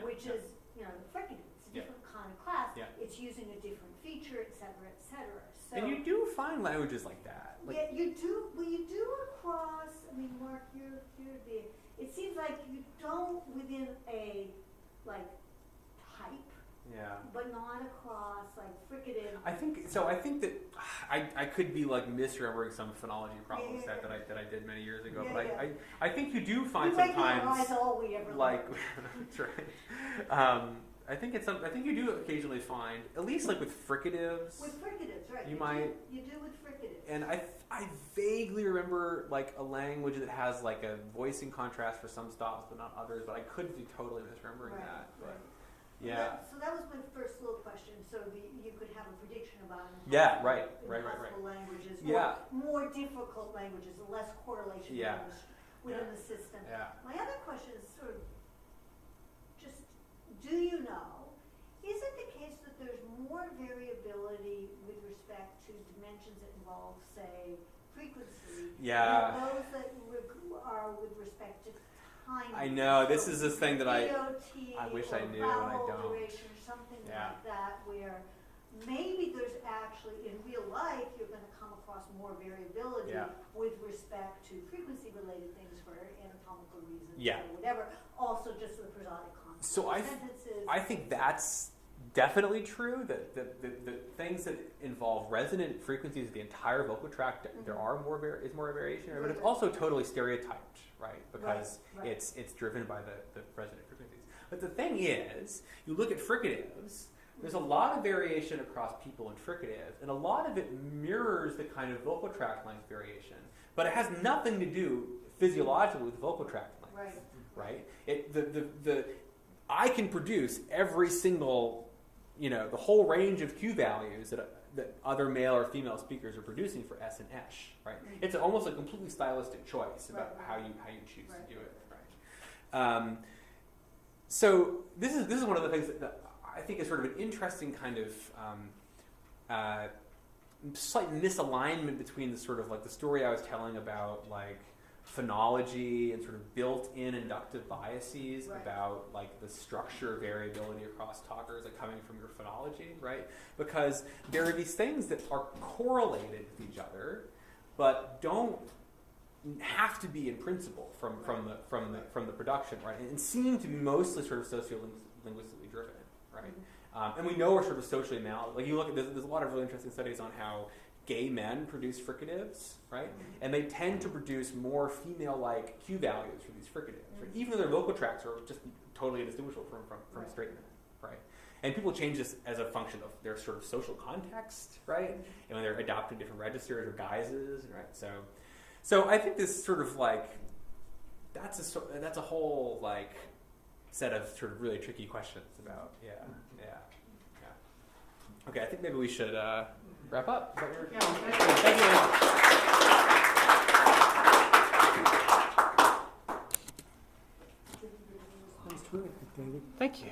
which is, the fricative. It's a different kind of class. It's using a different feature, et cetera, et cetera. So, and you do find languages like that. You do. Well, you do across. I mean, Mark, you're the. It seems like you don't within a type. But not across fricative. I think that I could be misremembering some phonology problem set that I did many years ago. But I think you do find sometimes all we ever that's right. I think it's I think you do occasionally find, at least like with fricatives. With fricatives, right. You might. You do with fricatives. And I vaguely remember like a language that has like a voicing contrast for some stops but not others, but I could be totally misremembering that. But yeah. So that was my first little question. So you could have a prediction about impossible languages, more difficult languages, less correlation within the system. Yeah. My other question is sort of just, do you know, is it the case that there's more variability with respect to dimensions that involve, say, frequency than those that are with respect to time? I know, this is this thing that I wish I knew and I don't. Duration, or something like that, where maybe there's actually, in real life, you're going to come across more variability with respect to frequency-related things for anatomical reasons or whatever. Also, just the prosodic concepts. So I think that's definitely true. That the things that involve resonant frequencies of the entire vocal tract, there are more variation, but it's also totally stereotyped, right? Because it's driven by the resonant frequencies. But the thing is, you look at fricatives. There's a lot of variation across people in fricatives, and a lot of it mirrors the kind of vocal tract length variation, but it has nothing to do physiologically with vocal tract length, right? I can produce every single, the whole range of Q values that other male or female speakers are producing for S and Esh, right? It's almost a completely stylistic choice about how you choose to do it, right? So this is one of the things that I think is sort of an interesting kind of slight misalignment between the sort of like the story I was telling about like phonology and sort of built-in inductive biases about like the structure variability across talkers like coming from your phonology, right? Because there are these things that are correlated with each other, but don't have to be in principle from the production, right? And seem to be mostly sort of sociolinguistically driven. Right, and we know we're sort of socially malleable. Like you look at there's a lot of really interesting studies on how gay men produce fricatives, right? And they tend to produce more female-like Q values for these fricatives, right? Even though their vocal tracts are just totally indistinguishable from straight men, right? And people change this as a function of their sort of social context, right? And when they're adopting different registers or guises, right? So I think this sort of like that's a whole like set of sort of really tricky questions about Okay, I think maybe we should wrap up. Thank you. That was terrific, David. Thank you.